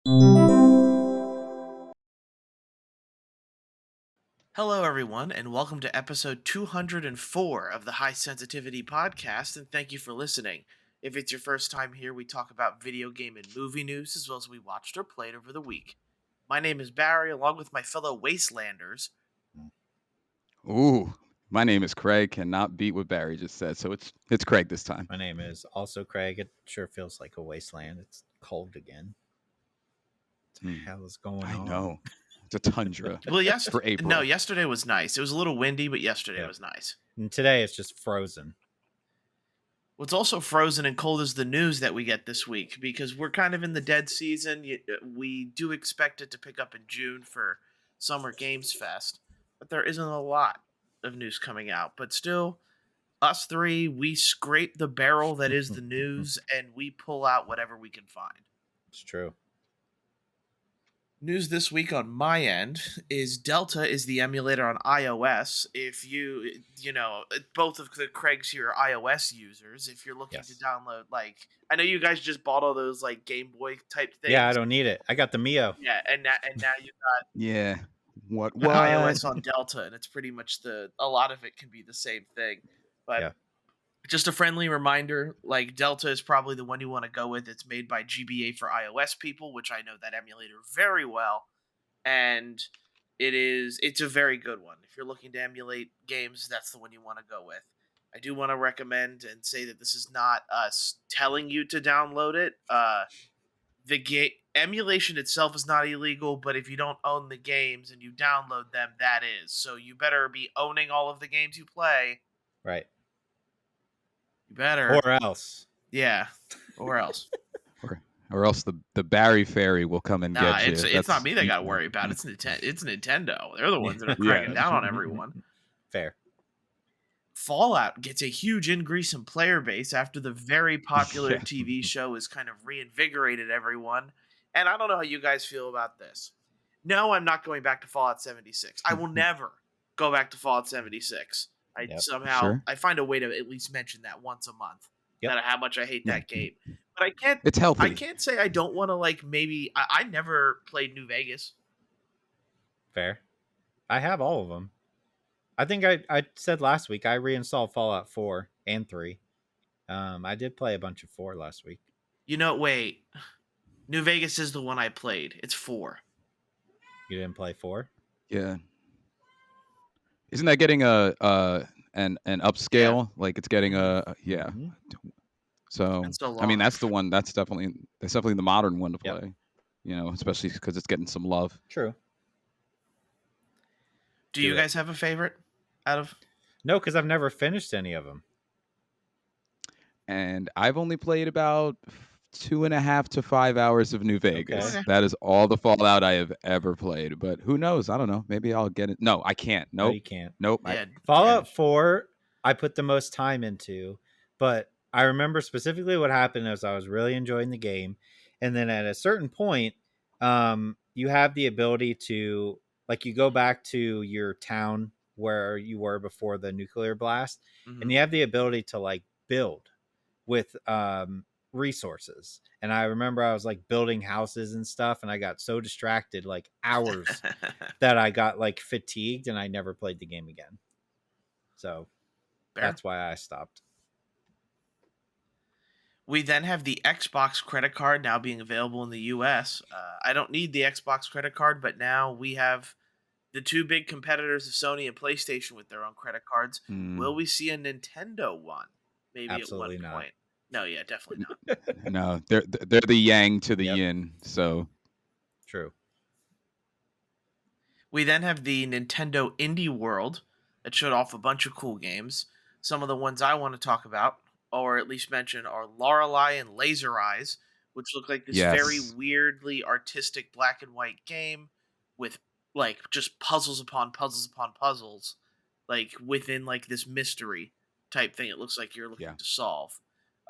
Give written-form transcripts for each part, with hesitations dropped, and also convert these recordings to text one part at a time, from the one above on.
Hello, everyone, and welcome to episode 204 of the High Sensitivity Podcast, and thank you for listening. If it's your first time here, we talk about video game and movie news as well as we watched or played over the week. My name is Barry, along with my fellow Wastelanders. Ooh, my name is Craig. Cannot beat what Barry just said. So it's Craig this time. My name is also Craig. It sure feels like a wasteland. It's cold again. What the hell is going on? I know. It's a tundra. Well, for April. No, yesterday was nice. It was a little windy, but yesterday was nice. And today it's just frozen. What's also frozen and cold is the news that we get this week because we're kind of in the dead season. We do expect it to pick up in June for Summer Games Fest, but there isn't a lot of news coming out. But still, us three, we scrape the barrel that is the news and we pull out whatever we can find. It's true. News this week on my end is Delta is the emulator on iOS. If you both of the Craigs here are iOS users. If you're looking to download, I know you guys just bought all those Game Boy type things. Yeah, I don't need it. I got the Mio. Yeah, and now you got What iOS on Delta, and it's pretty much a lot of it can be the same thing, but. Just a friendly reminder, Delta is probably the one you want to go with. It's made by GBA for iOS people, which I know that emulator very well. And it's a very good one. If you're looking to emulate games, that's the one you want to go with. I do want to recommend and say that this is not us telling you to download it. The emulation itself is not illegal, but if you don't own the games and you download them, that is. So you better be owning all of the games you play. Right. You better. Or else. Yeah. Or else. or else the Barry Fairy will come and get you. It's not me that got to worry about. It's Nintendo. They're the ones that are cracking down on everyone. Fair. Fallout gets a huge increase in player base after the very popular TV show has kind of reinvigorated everyone. And I don't know how you guys feel about this. No, I'm not going back to Fallout 76. I will never go back to Fallout 76. I find a way to at least mention that once a month. That how much I hate that game. But I can't. It's healthy. I can't say I don't want to maybe. I never played New Vegas. Fair. I have all of them. I think I said last week I reinstalled Fallout 4 and 3. I did play a bunch of 4 last week. Wait. New Vegas is the one I played. It's 4. You didn't play 4? Yeah. Isn't that getting an upscale? Yeah. It's getting Mm-hmm. So I mean that's the one. That's definitely the modern one to play. Especially because it's getting some love. True. Do you guys have a favorite out of? No, because I've never finished any of them. And I've only played about 2.5 to 5 hours of New Vegas. Okay. That is all the Fallout I have ever played. But who knows? I don't know. Maybe I'll get it. No, I can't. Nope. No, you can't. Nope. Yeah, Fallout 4, I put the most time into, but I remember specifically what happened as I was really enjoying the game. And then at a certain point, you have the ability to, you go back to your town where you were before the nuclear blast, and you have the ability to build with resources. And I remember I was building houses and stuff, and I got so distracted hours that I got fatigued and I never played the game again. So that's why I stopped. We then have the Xbox credit card now being available in the US. I don't need the Xbox credit card, but now we have the two big competitors of Sony and PlayStation with their own credit cards. Will we see a Nintendo one? Maybe Absolutely at one not. point. No, yeah, definitely not. No, they're the yang to the yin. So true. We then have the Nintendo Indie World that showed off a bunch of cool games. Some of the ones I want to talk about, or at least mention, are Lorelei and Laser Eyes, which look like this very weirdly artistic black and white game with just puzzles upon puzzles upon puzzles, within this mystery type thing. It looks like you're looking to solve.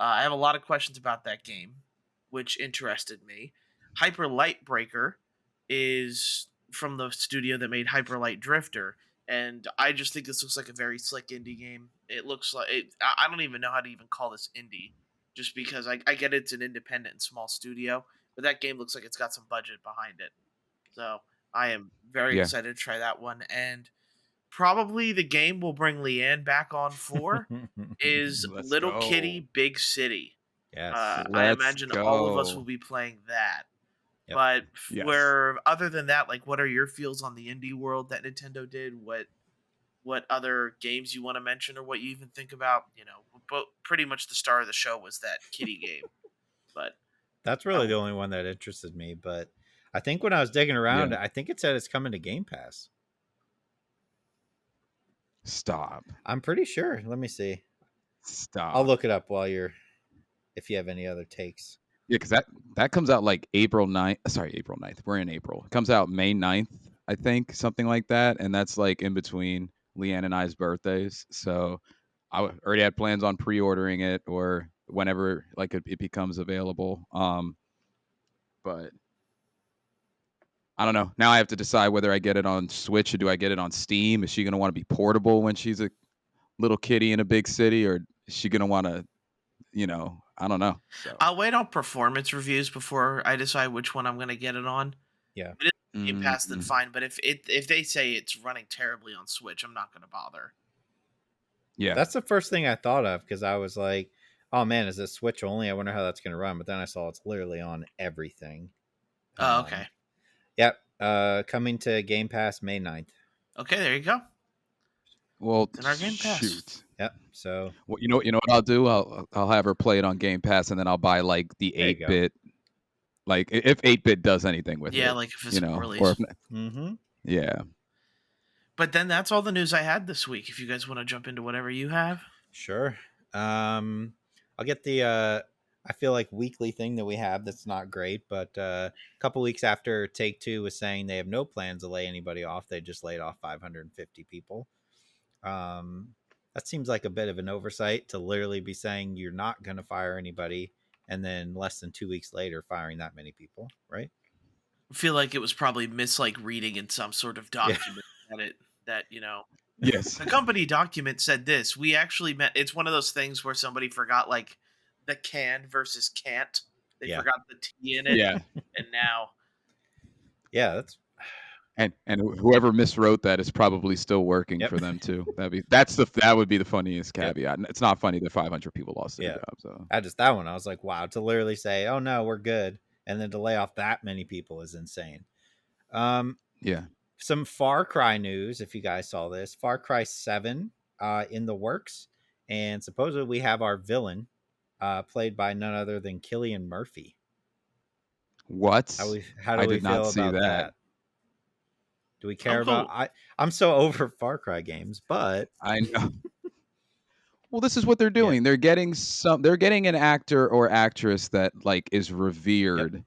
I have a lot of questions about that game, which interested me. Hyper Light Breaker is from the studio that made Hyper Light Drifter, and I just think this looks like a very slick indie game. It looks like I don't even know how to even call this indie, just because I get it's an independent and small studio, but that game looks like it's got some budget behind it. So I am very Yeah. excited to try that one. And probably the game will bring Leanne back on for is Let's Little go. Kitty Big City. Yes. I Let's imagine all of us will go. be playing that. Yep. But Yes. where other than that, like, what are your feels on the indie world that Nintendo did? What other games you want to mention, or what you even think about? But pretty much the star of the show was that kitty game. But That's really the only one that interested me. But I think when I was digging around, I think it said it's coming to Game Pass. Stop. I'm pretty sure. Let me see. Stop. I'll look it up if you have any other takes. Yeah, because that comes out like April 9th. Sorry, April 9th. We're in April. It comes out May 9th, I think, something like that. And that's like in between Leanne and I's birthdays. So I already had plans on pre-ordering it or whenever like it becomes available. But I don't know. Now I have to decide whether I get it on Switch or do I get it on Steam. Is she going to want to be portable when she's a little kitty in a big city, or is she going to want to, I don't know. So. I'll wait on performance reviews before I decide which one I'm going to get it on. Yeah. If it is Game Pass, then fine. But if they say it's running terribly on Switch, I'm not going to bother. Yeah. That's the first thing I thought of because I was like, oh man, is this Switch only? I wonder how that's going to run. But then I saw it's literally on everything. Oh, okay. Yep. Coming to Game Pass May 9th. Okay, there you go. Well, in our Game Pass. Shoot. Yep. So well, you know what I'll do? I'll have her play it on Game Pass, and then I'll buy like the 8-bit. Like if 8-bit does anything with it. Yeah, like a physical release. Or if, yeah. But then that's all the news I had this week. If you guys want to jump into whatever you have. Sure. I'll get the I feel like weekly thing that we have that's not great, but a couple weeks after Take-Two was saying they have no plans to lay anybody off, they just laid off 550 people. That seems like a bit of an oversight to literally be saying you're not going to fire anybody and then less than 2 weeks later firing that many people, right? I feel like it was probably reading in some sort of document that Yes. the company document said this. We actually met. It's one of those things where somebody forgot like the can versus can't. They forgot the T in it. Yeah. And now. Yeah, that's. And whoever miswrote that is probably still working for them too. That would be the funniest caveat. It's not funny that 500 people lost their job. So that one, I was like, wow, to literally say, oh no, we're good, and then to lay off that many people is insane. Yeah. Some Far Cry news, if you guys saw this. Far Cry 7 in the works, and supposedly we have our villain played by none other than Cillian Murphy. What? How do we feel about that? Do we care about? I'm so over Far Cry games, but I know. Well, this is what they're doing. They're getting an actor or actress that like is revered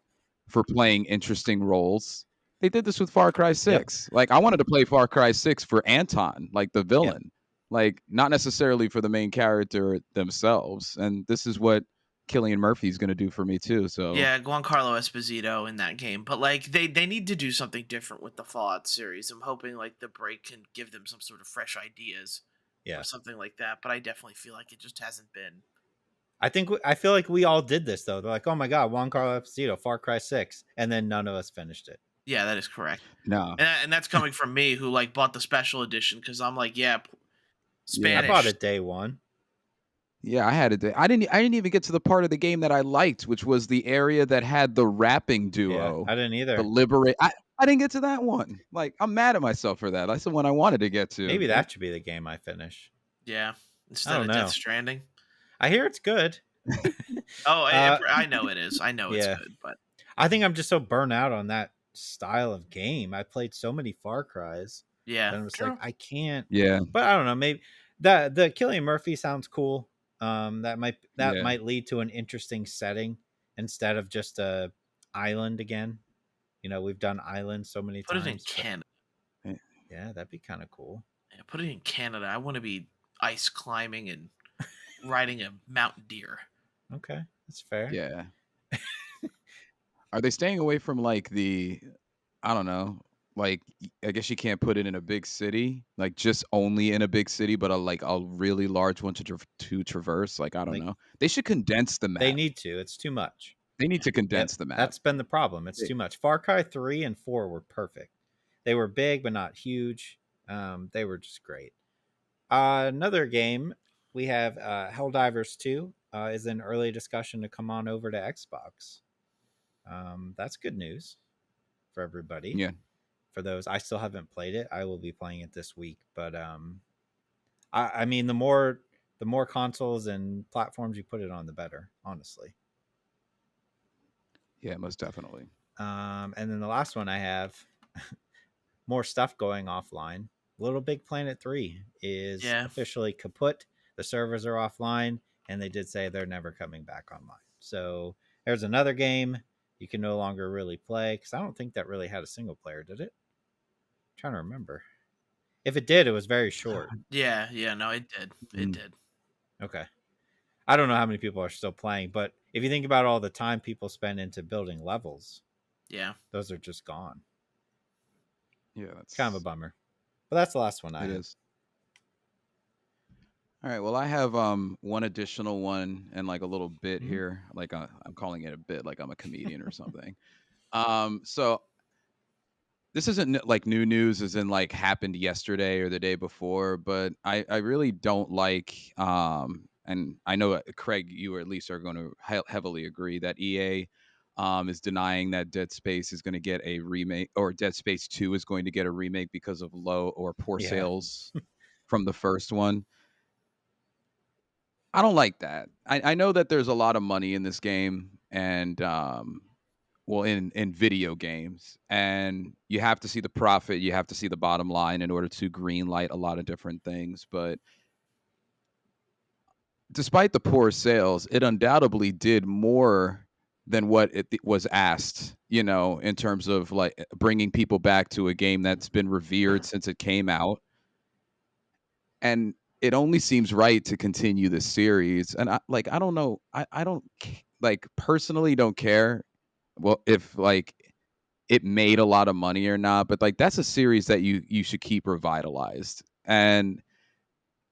for playing interesting roles. They did this with Far Cry 6. Like I wanted to play Far Cry 6 for Anton, like the villain. Like not necessarily for the main character themselves. And this is what Cillian Murphy's going to do for me too. So yeah, Giancarlo Esposito in that game, but like they need to do something different with the Fallout series. I'm hoping like the break can give them some sort of fresh ideas, or something like that. But I definitely feel like it just hasn't been. I feel like we all did this though. They're like, oh my god, Giancarlo Esposito, Far Cry 6, and then none of us finished it. Yeah, that is correct. No, and that's coming from me who like bought the special edition because I'm like, Spanish. I bought it day one. Yeah, I had it. I didn't even get to the part of the game that I liked, which was the area that had the rapping duo. I didn't either. The Liberate. I didn't get to that one. Like I'm mad at myself for that. That's the one I wanted to get to. Maybe that should be the game I finish. Yeah, instead of Death Stranding. I hear it's good. I know it is. I know it's good, but I think I'm just so burnt out on that style of game. I played so many Far Cries. Yeah, and I was like, I can't. Yeah, but I don't know. Maybe the Cillian Murphy sounds cool. That might lead to an interesting setting instead of just a island again. We've done islands so many times. Put it in Canada. Yeah, that'd be kind of cool. Yeah, put it in Canada. I want to be ice climbing and riding a mountain deer. Okay, that's fair. Yeah. Are they staying away from like I don't know, like I guess you can't put it in a big city, like just only in a big city, but a really large one to traverse. Like I don't know. They should condense the map. They need to. It's too much. They need to Yep, condense the map. that's been the problem. It's They- too much. Far Cry 3 and 4 were perfect. They were big but not huge. They were just great. Another game we have, Helldivers 2 is in early discussion to come on over to Xbox. That's good news for everybody. Yeah. For those, I still haven't played it. I will be playing it this week, but I mean, the more consoles and platforms you put it on, the better, honestly. Yeah, most definitely. And then the last one I have, more stuff going offline. Little Big Planet 3 is Yeah. officially kaput. The servers are offline, and they did say they're never coming back online. So there's another game you can no longer really play, because I don't think that really had a single player, did it? I'm trying to remember. If it did, it was very short. Yeah, yeah, no, it did. It Mm, did. Okay. I don't know how many people are still playing, but if you think about all the time people spend into building levels, Yeah. those are just gone. yeah, It's kind of a bummer. But that's the last one I it had. is. All right. Well, I have one additional one and like a little bit Mhm. here. Like I'm calling it a bit, like I'm a comedian or something. So this isn't like new news, as in like happened yesterday or the day before, but I really don't like and I know Craig, you at least are going to heavily agree that EA is denying that Dead Space is going to get a remake, or Dead Space 2 is going to get a remake because of low or poor Yeah. sales from the first one. I don't like that. I know that there's a lot of money in this game, and well, in video games, and you have to see the profit, you have to see the bottom line in order to green light a lot of different things. But despite the poor sales, it undoubtedly did more than what it was asked, in terms of like bringing people back to a game that's been revered since it came out. And it only seems right to continue the series. And I don't know, I don't like personally don't care, well, if like it made a lot of money or not, but like that's a series that you should keep revitalized. And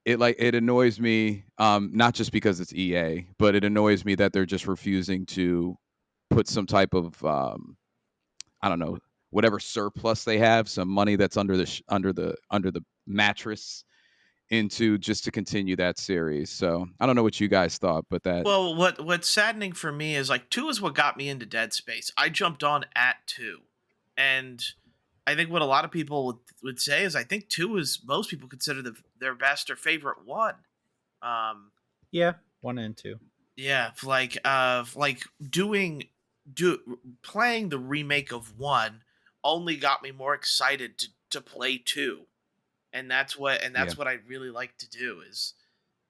it annoys me, not just because it's EA, but it annoys me that they're just refusing to put some type of I don't know, whatever surplus they have, some money that's under the mattress, into just to continue that series. So I don't know what you guys thought, but that Well, what's saddening for me is like 2 is what got me into Dead Space. I jumped on at 2. And I think what a lot of people would say is I think 2 is most people consider their best or favorite one. Um Yeah. 1 and 2. yeah, like do playing the remake of 1 only got me more excited to play 2. And yeah, that's what I really like to do is,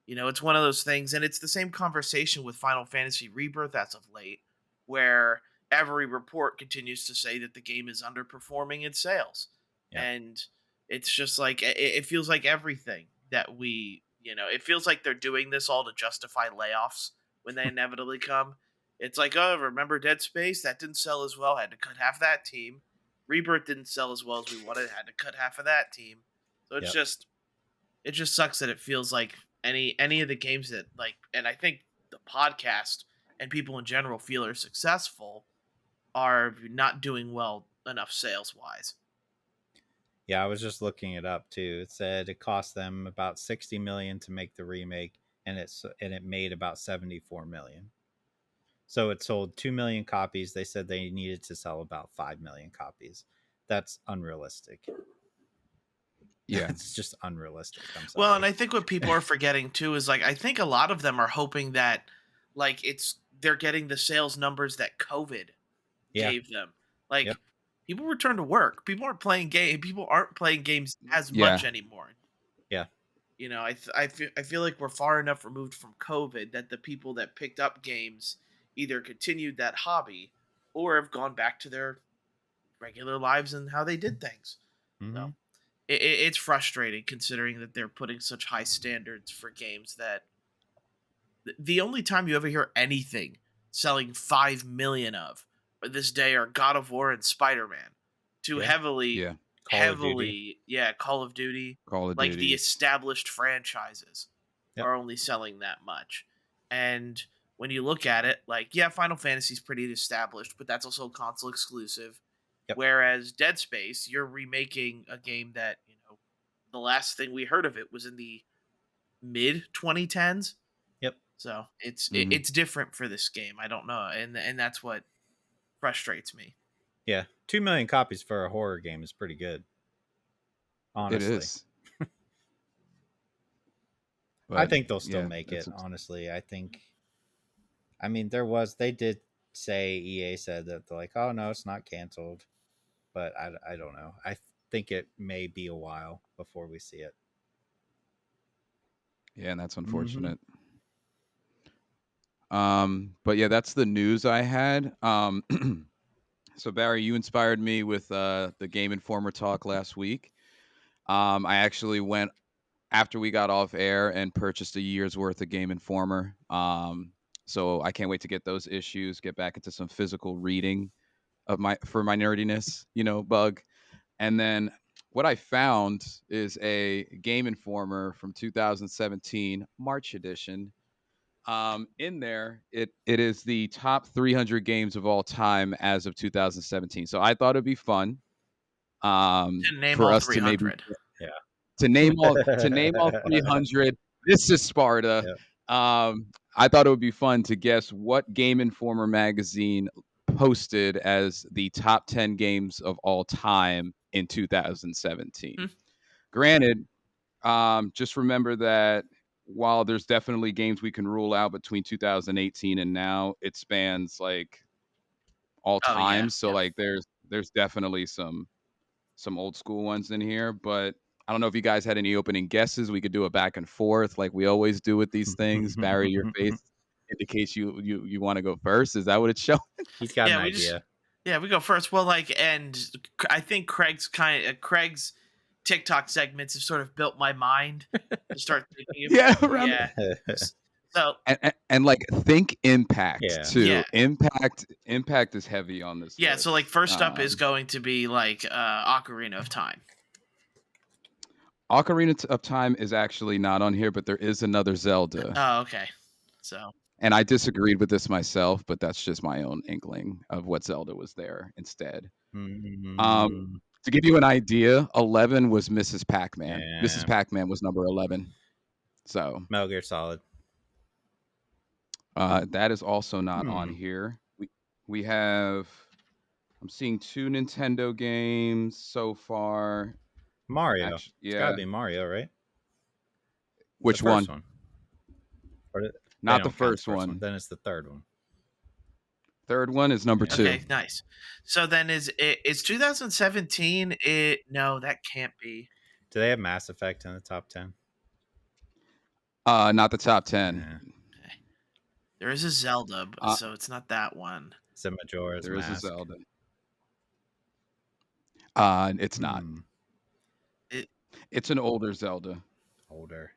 it's one of those things, and it's the same conversation with Final Fantasy Rebirth as of late, where every report continues to say that the game is underperforming in sales. Yeah. And it's just like it feels like everything that it feels like they're doing this all to justify layoffs when they inevitably come. It's like, oh, remember Dead Space? That didn't sell as well, had to cut half that team. Rebirth didn't sell as well as we wanted, had to cut half of that team. So Yep. it just sucks that it feels like any of the games that, like, and I think the podcast and people in general feel are successful are not doing well enough sales wise. Yeah, I was just looking it up too. It said it cost them about 60 million to make the remake, and it made about 74 million. So it sold 2 million copies. They said they needed to sell about 5 million copies. That's unrealistic. yeah, It's just unrealistic. I'm Well, and sorry. I think what people are forgetting too is, like, I think a lot of them are hoping that, like, they're getting the sales numbers that COVID Yeah. gave them. Like, Yep. people return to work. People aren't playing games as yeah, much anymore. Yeah. I feel like we're far enough removed from COVID that the people that picked up games either continued that hobby or have gone back to their regular lives and how they did things. Mm-hmm. So it's frustrating considering that they're putting such high standards for games that the only time you ever hear anything selling 5 million of this day are God of War and Spider-Man. Two Yeah. yeah. Call of Duty. yeah, Call of Duty, Call of like the Duty. established franchises Yep. are only selling that much. And when you look at it, like, yeah, Final Fantasy's pretty established, but that's also console exclusive. Yep. Whereas Dead Space, you're remaking a game that, the last thing we heard of it was in the mid 2010s. Yep. So Mhm. it's different for this game. I don't know, and that's what frustrates me. Yeah. 2 million copies for a horror game is pretty good. It Honestly. is. I But think they'll still yeah, make that's it, honestly. I mean, they did say, EA said that they're like, oh, no, it's not canceled. But I don't know. I think it may be a while before we see it. yeah, and that's Mhm. unfortunate. But yeah, that's the news I had. So Barry, you inspired me with the Game Informer talk last week. I actually went after we got off air and purchased a year's worth of Game Informer. So I can't wait to get those issues, get back into some physical reading of my nerdiness, bug. And then what I found is a Game Informer from 2017 March edition. In there, it is the top 300 games of all time as of 2017. So I thought it'd be fun Didn't name for all us to maybe 300. Yeah. to name all 300. This is Sparta. Yeah. I thought it would be fun to guess what Game Informer magazine posted as the top 10 games of all time in 2017. Hmm. Granted, just remember that while there's definitely games we can rule out between 2018 and now, it spans like all Oh yeah, times. So yeah. like there's definitely some old school ones in here, but I don't know if you guys had any opening guesses. We could do a back and forth like we always do with these things. Barry, your face indicates you want to go first. Is that what it's showing? He's got an Yeah, idea. we go first. Well, and I think Craig's TikTok segments have sort of built my mind to start thinking of Yeah, stuff. around Yeah. So and like think impact Yeah. too. yeah, Impact is heavy on this yeah. list. So like first up is going to be like Ocarina of Time. Ocarina of Time is actually not on here, but there is another Zelda. Oh, okay. So And I disagreed with this myself, but that's just my own inkling of what Zelda was there instead. Mm, To give you an idea, 11 was Mrs. Pac-Man. Mrs. yeah. Pac-Man was number 11. So Metal Gear Solid. that is also not on here. We have, I'm seeing 2 Nintendo games so far. Mario. Actually, It's got to yeah. be Mario, right? Which The first one? Or they Not the don't count first one. Then it's the third one. Third one is number Yeah. 2. okay, nice. So then is 2017? No, that can't be. Do they have Mass Effect in the top 10? Not the top 10. Yeah. Okay. There is a Zelda, so it's not that one. It's a Majora's There is a Mask. Zelda. It's not. It's an older Zelda. Older.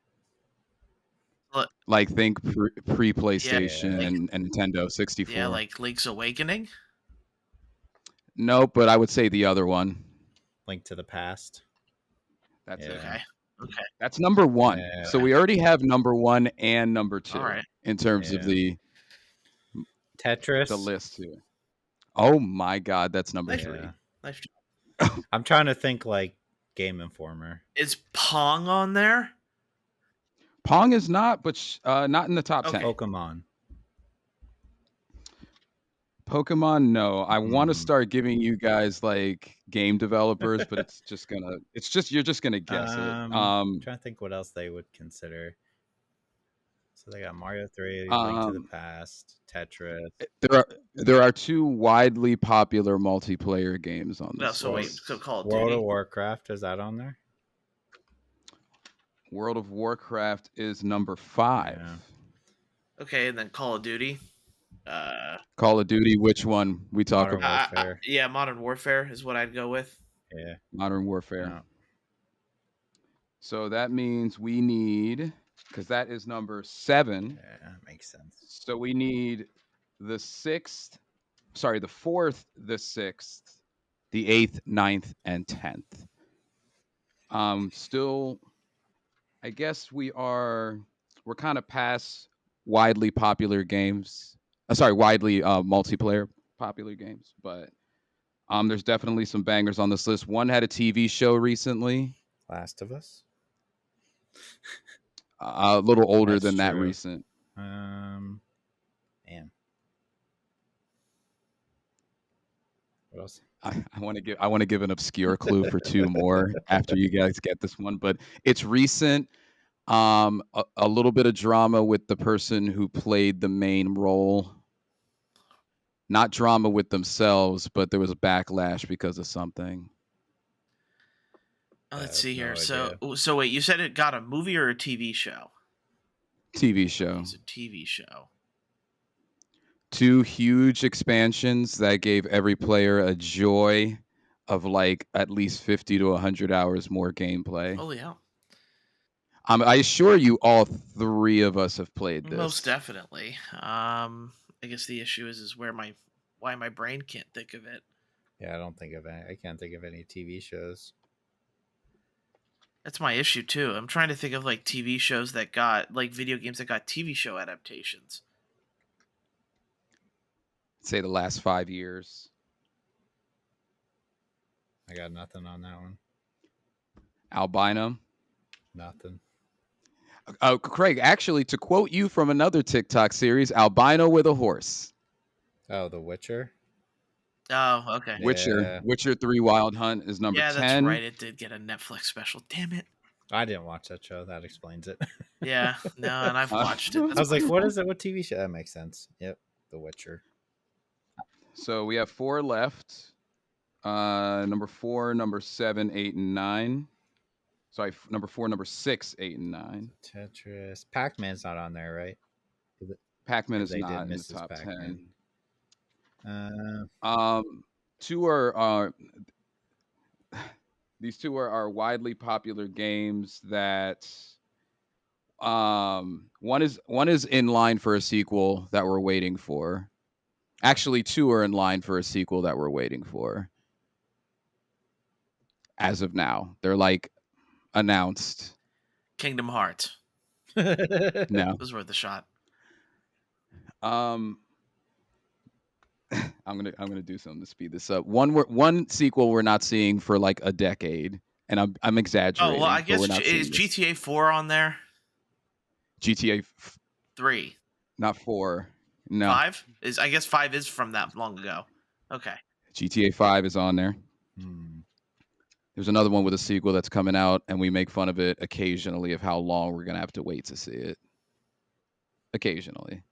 Look, Like think pre PlayStation Yeah. and Nintendo 64. yeah, like Link's Awakening. Nope, but I would say the other one. Link to the Past. That's Yeah. it. Okay. That's number 1. Yeah. So we already have number 1 and number 2 All right. in terms of Yeah. Tetris. the list here. Oh my God, that's number Nice. 3. Yeah. Nice. I'm trying to think like Game Informer. Is Pong on there? Pong is not, but not in the top Okay. 10. Pokemon, no. I want to start giving you guys like game developers, but you're just gonna guess it. I'm trying to think what else they would consider. So they got Mario 3, Link to the Past, Tetris. There are 2 widely popular multiplayer games on No, this so wait, list. so Call of World Duty. of Warcraft, is that on there? World of Warcraft is number 5. Yeah. Okay, and then Call of Duty. Call of Duty, which one we talk Modern about? Warfare. Yeah, Modern Warfare is what I'd go with. Yeah. Modern Warfare. No. So that means we need, because that is number 7. Yeah, makes sense. So we need the 4th, the 6th, the 8th, 9th, and 10th. Still, I guess we're kind of past widely popular games. Widely multiplayer popular games, but there's definitely some bangers on this list. One had a TV show recently, Last of Us. a little older That's than that true. recent. Man. What else? I want to give an obscure clue for two more after you guys get this one, but it's recent. A little bit of drama with the person who played the main role. Not drama with themselves, but there was a backlash because of something. Let's I see have no here. idea. So wait, you said it got a movie or a TV show? TV show. It's a TV show. Two huge expansions that gave every player a joy of like at least 50 to 100 hours more gameplay. Holy hell. I assure you all three of us have played this. Most definitely. I guess the issue is why my brain can't think of it. Yeah, I can't think of any TV shows. That's my issue too. I'm trying to think of like TV shows that got like video games that got TV show adaptations. Say the last 5 years. I got nothing on that one. Albino. Nothing. Craig, actually, to quote you from another TikTok series, albino with a horse. Oh, The Witcher. Oh, okay. Yeah. Witcher 3 Wild Hunt is number 10. Yeah, that's right. It did get a Netflix special. Damn it. I didn't watch that show. That explains it. Yeah, no, and I've watched it. I was like, what is it? What TV show? That makes sense. Yep. The Witcher. So we have 4 left. Number 4, number 7, 8, and 9. Sorry, number 4, number 6, 8, and 9. Tetris. Pac-Man's not on there, right? Pac-Man is They not did in the miss this top Pac-Man. 10. Two are these two are widely popular games that one is in line for a sequel that we're waiting for. Actually, 2 are in line for a sequel that we're waiting for. As of now, they're like announced. Kingdom Hearts. No. Those were the shot. I'm gonna do something to speed this up. One sequel we're not seeing for like a decade, and I'm exaggerating. Oh well, I but guess we're not is seeing this. GTA 4 on there? GTA 3, not 4. No. 5 is. I guess 5 is from that long ago. Okay. GTA 5 is on there. There's another one with a sequel that's coming out, and we make fun of it occasionally of how long we're gonna have to wait to see it. Occasionally.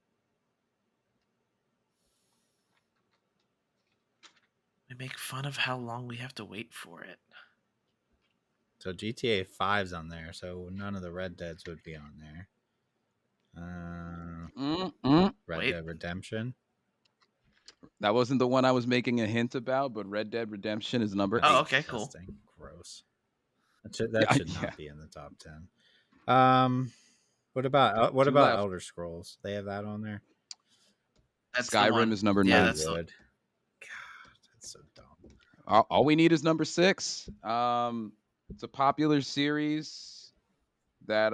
We make fun of how long we have to wait for it. So GTA 5's on there, so none of the Red Deads would be on there. Red Dead Redemption. That wasn't the one I was making a hint about, but Red Dead Redemption is number 8. Oh, okay, cool. Disgusting. Gross. That should not be in the top 10. What about Two left. Elder Scrolls? They have that on there. That's Skyrim is number 9. Yeah, that's God, that's so dumb. All we need is number 6. It's a popular series that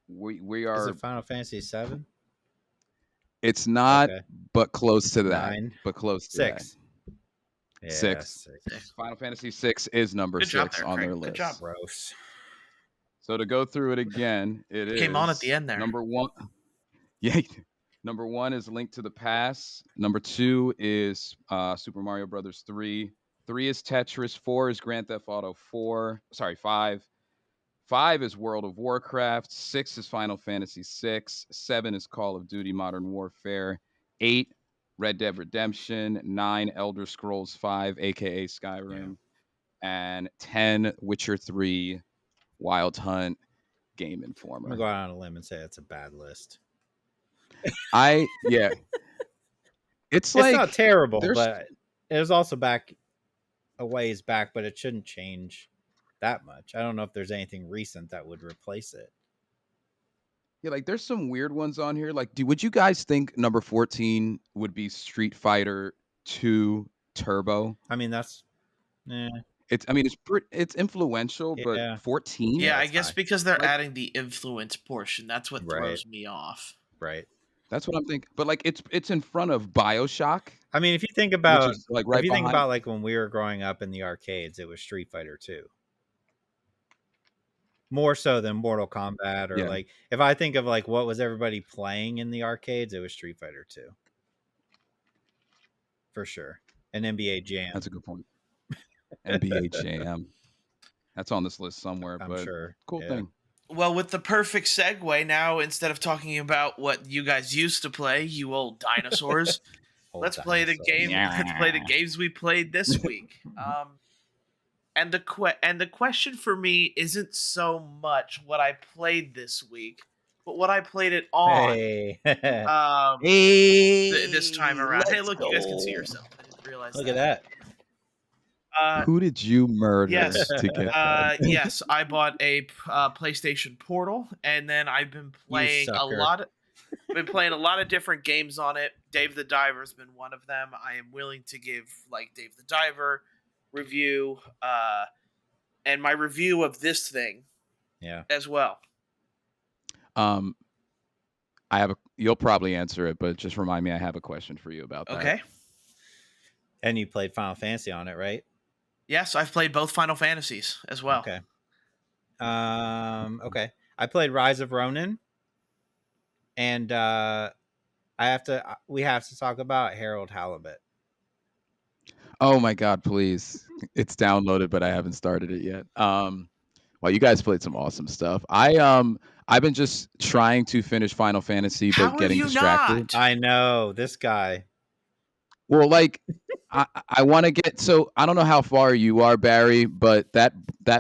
we are. Is it Final Fantasy 7? It's not, Okay. but close to that. 9. But close to 6. that. Yeah, 6. Final Fantasy 6 is number Good job 6 there, on Craig. their Good list. job. Gross. So to go through it again, it Came on at the end there. Number 1. Yeah. Number 1 is Link to the Past. Number 2 is Super Mario Brothers 3. 3 is Tetris. 4 is Grand Theft Auto 4. Sorry, 5. 5 is World of Warcraft. 6 is Final Fantasy 6. 7 is Call of Duty Modern Warfare. 8, Red Dead Redemption. 9, Elder Scrolls 5, aka Skyrim. And 10, Witcher 3, Wild Hunt, Game Informer. I'm going to go out on a limb and say it's a bad list. Yeah. It's like not terrible, but it was also back a ways back, but it shouldn't change that much. I don't know if there's anything recent that would replace it. Yeah, like there's some weird ones on here. Like, would you guys think number 14 would be Street Fighter 2 Turbo? I mean, that's it's influential, Yeah. but 14? Yeah, I that's guess high. because they're adding the influence portion. That's what Right. throws me off. Right. That's what I'm thinking. But like it's in front of BioShock, I mean, if you think which about is like right behind. like when we were growing up in the arcades, it was Street Fighter 2. More so than Mortal Kombat, or Yeah, like if I think of like what was everybody playing in the arcades, it was Street Fighter 2 for sure. And NBA Jam, that's a good point. NBA Jam. That's on this list somewhere, I'm but sure. cool Yeah. thing. Well, with the perfect segue now, instead of talking about what you guys used to play, you old dinosaurs, Old let's play the dinosaurs. game. Let's play the Yeah. games we played this week. And the question for me isn't so much what I played this week, but what I played it on. Hey. Um, this time Hey, around. Hey, let's look, you guys can see go. yourself. I didn't realize Look at that. that. Who did you murder Yes. to get that? Yes, I bought a PlayStation Portal, and then I've been You playing a sucker. lot. Been playing a lot of different games on it. Dave the Diver's been one of them. I am willing to give like Dave the Diver review, and my review of this thing Yeah. as well. Um, I have a. You'll probably answer it, but just remind me. I have a question for you about that. Okay. And you played Final Fantasy on it, right? Yes, I've played both Final Fantasies as well. Okay. Okay. I played Rise of Ronin, and we have to talk about Harold Halibut. Oh my God, please! It's downloaded, but I haven't started it yet. Well, you guys played some awesome stuff. I've been just trying to finish Final Fantasy, but How have getting you distracted. not? I know this guy. Well, like I want to get, so I don't know how far you are, Barry, but that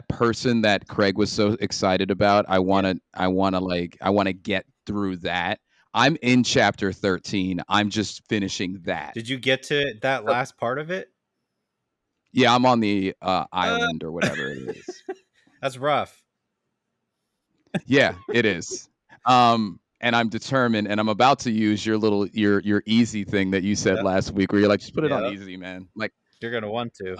person that Craig was so excited about, I want to get through that. I'm in chapter 13. I'm just finishing that. Did you get to that So, last part of it? yeah, I'm on the Uh, island or whatever it is. That's rough. Yeah, it is. And I'm determined, and I'm about to use your easy thing that you said Yep. last week, where you're like, just put it on Yep. easy, man. Like, You're gonna want to.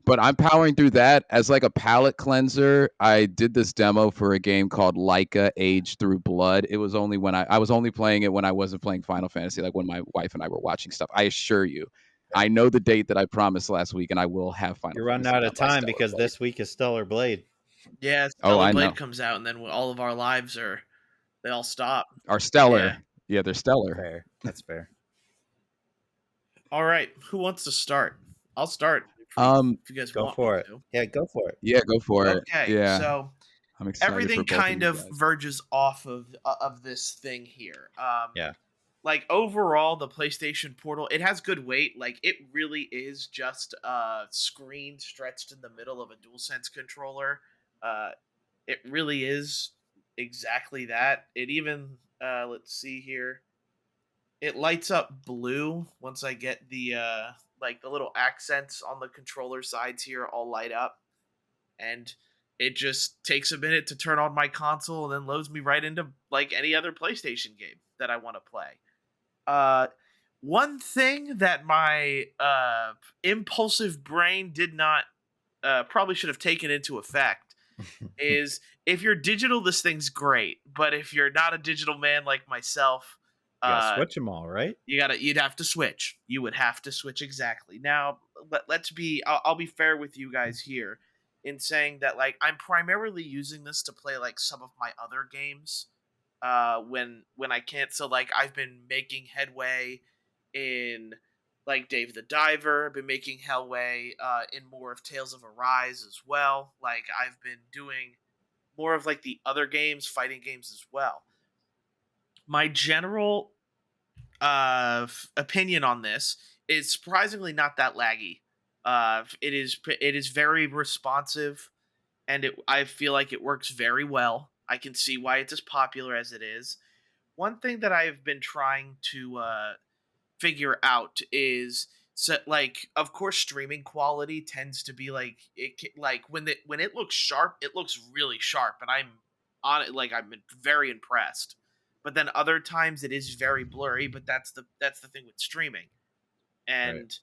but I'm powering through that as like a palate cleanser. I did this demo for a game called Leica Age Through Blood. It was only when I was only playing it when I wasn't playing Final Fantasy, like when my wife and I were watching stuff. I assure you, I know the date that I promised last week, and I will have Final You're running Fantasy out done of by time Stellar because Blade. this week is Stellar Blade. Yeah, Oh, Stellar I Blade know. comes out, and then all of our lives they all stop. Are stellar. Yeah. Yeah, they're stellar. Fair. That's fair. All right, who wants to start? I'll start if you guys Go want me for it. to. Yeah, go for it. Yeah, go for it. Okay, Yeah, so I'm excited for everything both of kind you of guys. verges off of this thing here. Yeah. Like overall, the PlayStation Portal, it has good weight. Like it really is just a screen stretched in the middle of a DualSense controller. Uh, it really is exactly that. It even let's see here. It lights up blue once I get the like the little accents on the controller sides here all light up, and it just takes a minute to turn on my console and then loads me right into like any other PlayStation game that I want to play. Uh, One thing that my impulsive brain did not probably should have taken into effect is if you're digital, this thing's great. But if you're not a digital man like myself, You gotta uh, switch them all, right? you'd have to switch. You would have to switch exactly. Now, let's be. I'll be fair with you guys here in saying that like I'm primarily using this to play like some of my other games when I can't. So like I've been making headway in like Dave the Diver. I've been making headway in more of Tales of Arise as well. Like I've been doing more of like the other games, fighting games as well. My general opinion on this is surprisingly not that laggy. It is very responsive, and I feel like it works very well. I can see why it's as popular as it is. One thing that I've been trying to figure out is so like of course streaming quality tends to be like like when it looks sharp it looks really sharp and I'm on it like I'm very impressed, but then other times it is very blurry, but that's the thing with streaming. Right. And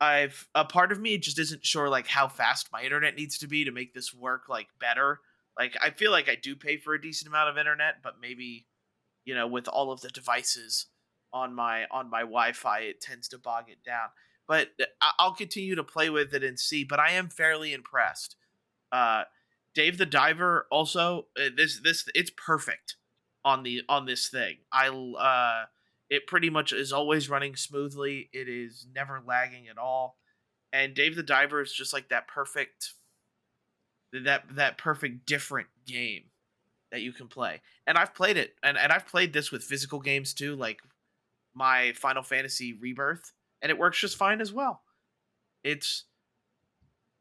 I've a part of me just isn't sure like how fast my internet needs to be to make this work like better. Like I feel like I do pay for a decent amount of internet, but maybe with all of the devices on my Wi-Fi, it tends to bog it down. But I'll continue to play with it and see. But I am fairly impressed. Uh, Dave the Diver also, this it's perfect on this thing. It pretty much is always running smoothly. It is never lagging at all. And Dave the Diver is just like that perfect different game that you can play. And I've played it, and I've played this with physical games too, like my Final Fantasy Rebirth, and it works just fine as well. It's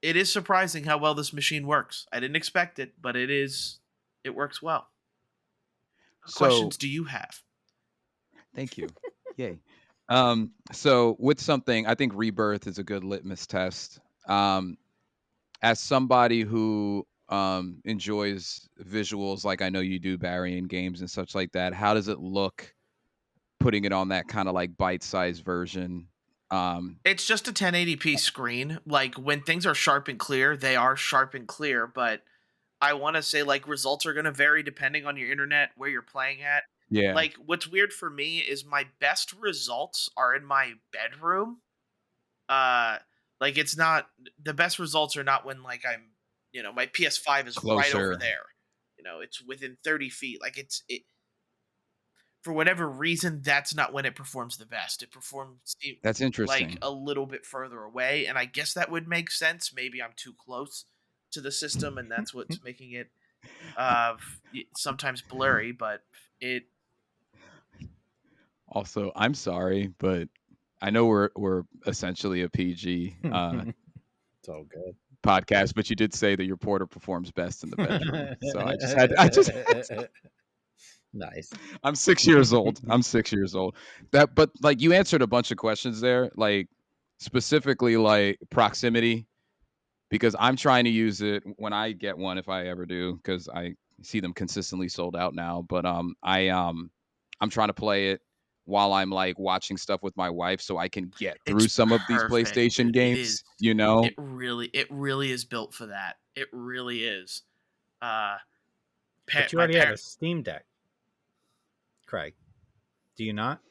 it is surprising how well this machine works. I didn't expect it, but it works well. What So questions do you have? thank you. Yay. So with something, I think Rebirth is a good litmus test. As somebody who enjoys visuals like I know you do, Barry, in games and such like that, how does it look putting it on that kind of like bite-sized version? It's just a 1080p screen. Like when things are sharp and clear, they are sharp and clear, but I want to say like results are going to vary depending on your internet, where you're playing at. Yeah, Like what's weird for me is my best results are in my bedroom. Uh like it's not the best results are not when like my PS5 is right over closer. there. It's within 30 feet. Like for whatever reason, that's not when it performs the best. It performs That's like interesting. a little bit further away, and I guess that would make sense. Maybe I'm too close to the system, and that's what's making it sometimes blurry. But it Also, I'm sorry, but I know we're essentially a PG It's all good. podcast, but you did say that your porter performs best in the bedroom. So I just Nice. I'm 6 years old. I'm 6 years old. But like you answered a bunch of questions there, like specifically like proximity, because I'm trying to use it when I get one, if I ever do, because I see them consistently sold out now. But I'm trying to play it while I'm like watching stuff with my wife, so I can get through it's some of these perfect, PlayStation dude. It is. games. You know, It really is built for that. It really is. Uh, But you my already have parent. a Steam Deck, Craig. Do you not?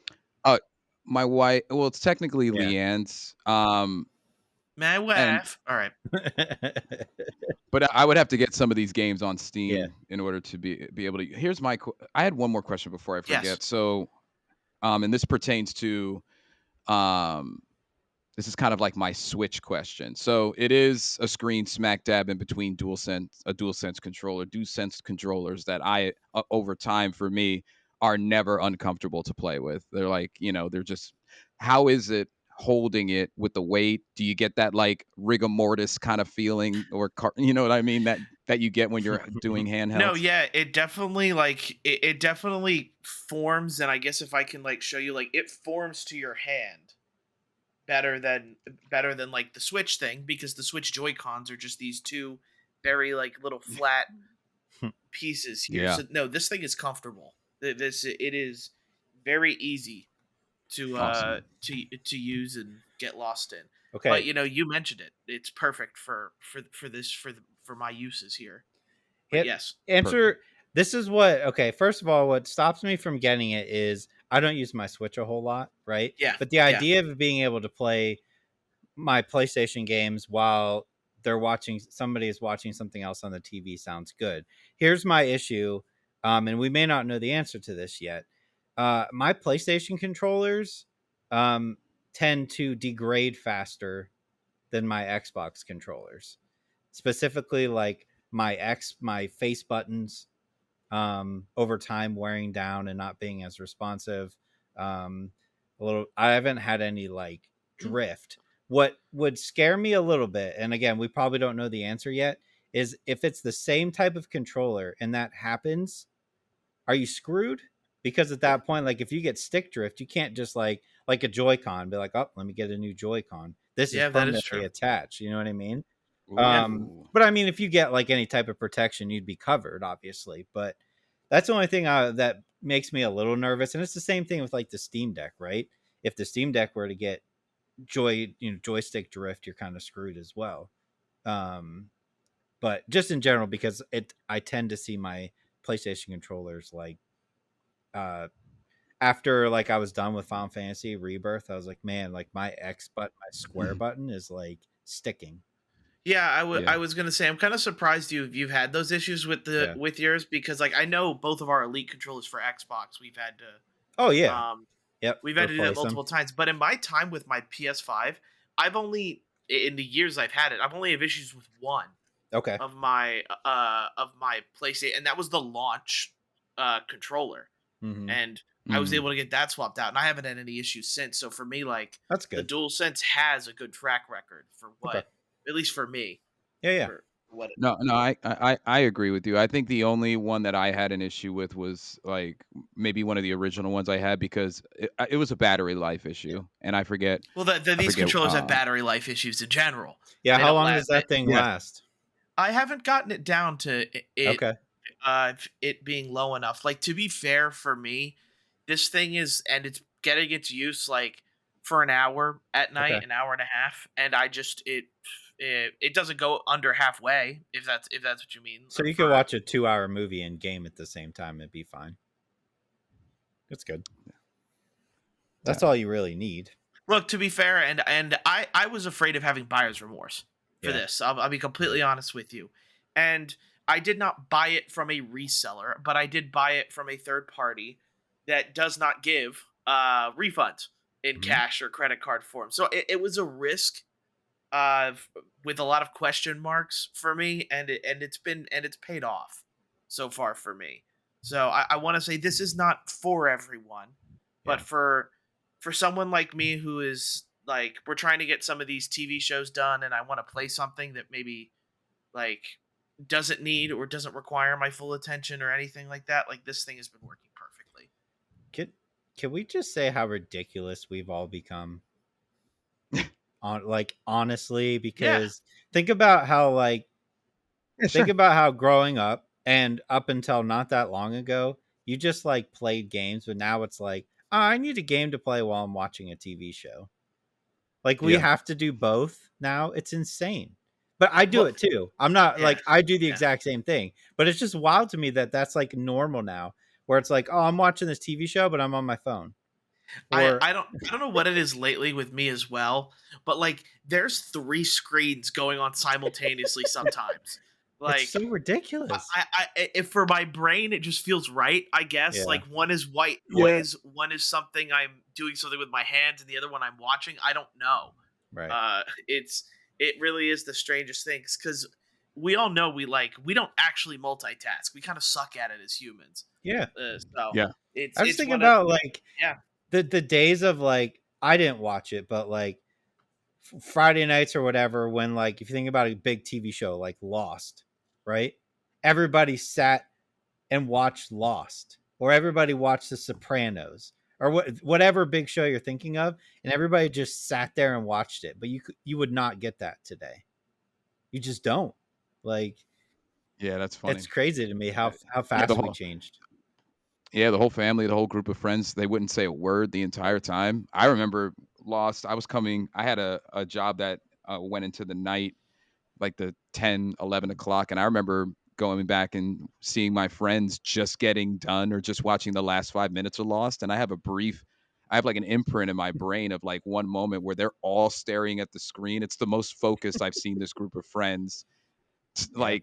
uh, my wife. Well, it's technically Yeah. Leanne's. My And wife. All right. but I would have to get some of these games on Yeah. Steam in order to be able to. Here's my. I had one more question before I Yes. forget. So, and this pertains to, um, this is kind of like my Switch question. So it is a screen smack dab in between DualSense controller, DualSense controllers that over time for me are never uncomfortable to play with. They're like, they're just. How is it holding it with the weight? Do you get that like rigor mortis kind of feeling, or you know what I mean, that you get when you're doing No, handhelds? yeah, it definitely it definitely forms, and I guess if I can like show you, like it forms to your hand better than like the Switch thing, because the Switch Joy Cons are just these two very like little flat pieces here. Yeah, So no, this thing is comfortable. It is very easy awesome, to use and get lost in. But Okay. you mentioned it. It's perfect for this for my uses here. But Hit yes. answer. perfect, This is what. Okay. First of all, what stops me from getting it is I don't use my Switch a whole lot, right? Yeah. But the Yeah. idea of being able to play my PlayStation games while somebody is watching something else on the TV sounds good. Here's my issue, and we may not know the answer to this yet. My PlayStation controllers um, tend to degrade faster than my Xbox controllers. Specifically, like my face buttons over time wearing down and not being as responsive. Um, a little. I haven't had any like drift. What would scare me a little bit, and again, we probably don't know the answer yet, is if it's the same type of controller and that happens, are you screwed? Because at that point, like if you get stick drift, you can't just like a Joy-Con be like, oh, let me get a new Joy-Con. This is Yeah, that is permanently true. attached. You know what I mean? Yeah. ooh, But I mean, if you get like any type of protection, you'd be covered, obviously. But that's the only thing that makes me a little nervous. And it's the same thing with like the Steam Deck, right? If the Steam Deck were to get joystick drift, you're kind of screwed as well. Um, but just in general, because I tend to see my PlayStation controllers like after like I was done with Final Fantasy Rebirth, I was like, man, like my X button, my square button is like sticking. Yeah, Yeah. I was gonna say I'm kind of surprised you've had those issues Yeah. with yours, because like I know both of our Elite controllers for Xbox Oh yeah. um Yep. we've had to do that Replace them. multiple times. But in my time with my PS5, I've only in the years I've had it, I've only have issues with one Okay. of my PlayStation, and that was the launch controller, Mm-hmm. and I was Mm. able to get that swapped out, and I haven't had any issues since. So for me, like That's the good. DualSense has a good track record for Okay. what, at least for me, Yeah. Yeah. for what. No, I agree with you. I think the only one that I had an issue with was like maybe one of the original ones I had because it was a battery life issue, and Well, I these forget. controllers have battery life issues in general. Yeah. They How don't long last. does that thing Yeah, last? I haven't gotten it down to Okay. it being low enough. Like, to be fair, for me, this thing is, and it's getting its use like for an hour at night, Okay. an hour and a half, and I just it doesn't go under halfway, if that's what you mean. So you could For watch a 2-hour movie and game at the same time and be fine. That's good. That's yeah, all you really need. Look, to be fair, and I was afraid of having buyer's remorse for Yeah. this. I'll be completely honest with you, and I did not buy it from a reseller, but I did buy it from a third party that does not give refunds in Mhm. cash or credit card form. So it was a risk with a lot of question marks for me, and it's paid off so far for me. So I want to say this is not for everyone, but Yeah. for someone like me who is like, we're trying to get some of these TV shows done, and I want to play something that maybe like doesn't need or doesn't require my full attention or anything like that. Like, this thing has been working perfectly. Can can we just say how ridiculous we've all become? On like honestly, Yeah, because think about how like yeah, think sure. about how growing up and up until not that long ago, you just like played games, but now it's like, oh, I need a game to play while I'm watching a TV show. Like we Yeah, have to do both now. It's insane. But I do well, it too. I'm not yeah, like I do the yeah. exact same thing. But it's just wild to me that that's like normal now, where it's like, oh, I'm watching this TV show, but I'm on my phone. Or I don't know what it is lately with me as well, but like there's three screens going on simultaneously sometimes. it's Like, so ridiculous. if for my brain it just feels right, I guess. Yeah. Like, one is white yeah, noise, one is something I'm doing something with my hands, and the other one I'm watching. I don't know. Right. It really is the strangest things, because we all know we don't actually multitask. We kind of suck at it as humans. Yeah. So yeah, I was it's thinking one of, about like yeah. the days of like I didn't watch it, but like Friday nights or whatever, when like if you think about a big TV show like Lost, right? Everybody sat and watched Lost, or everybody watched The Sopranos, or whatever big show you're thinking of, and everybody just sat there and watched it. But you would not get that today. You just don't. Like yeah. That's funny. it's crazy to me Uh, how Yeah, fast we changed. the whole family, the whole group of friends, they wouldn't say a word the entire time. I remember Lost. I had a job that went into the night, like the 10, 11 o'clock. And I remember going back and seeing my friends just getting done or just watching the last 5 minutes of Lost. And I have like an imprint in my brain of like one moment where they're all staring at the screen. It's the most focused I've seen this group of friends Yeah.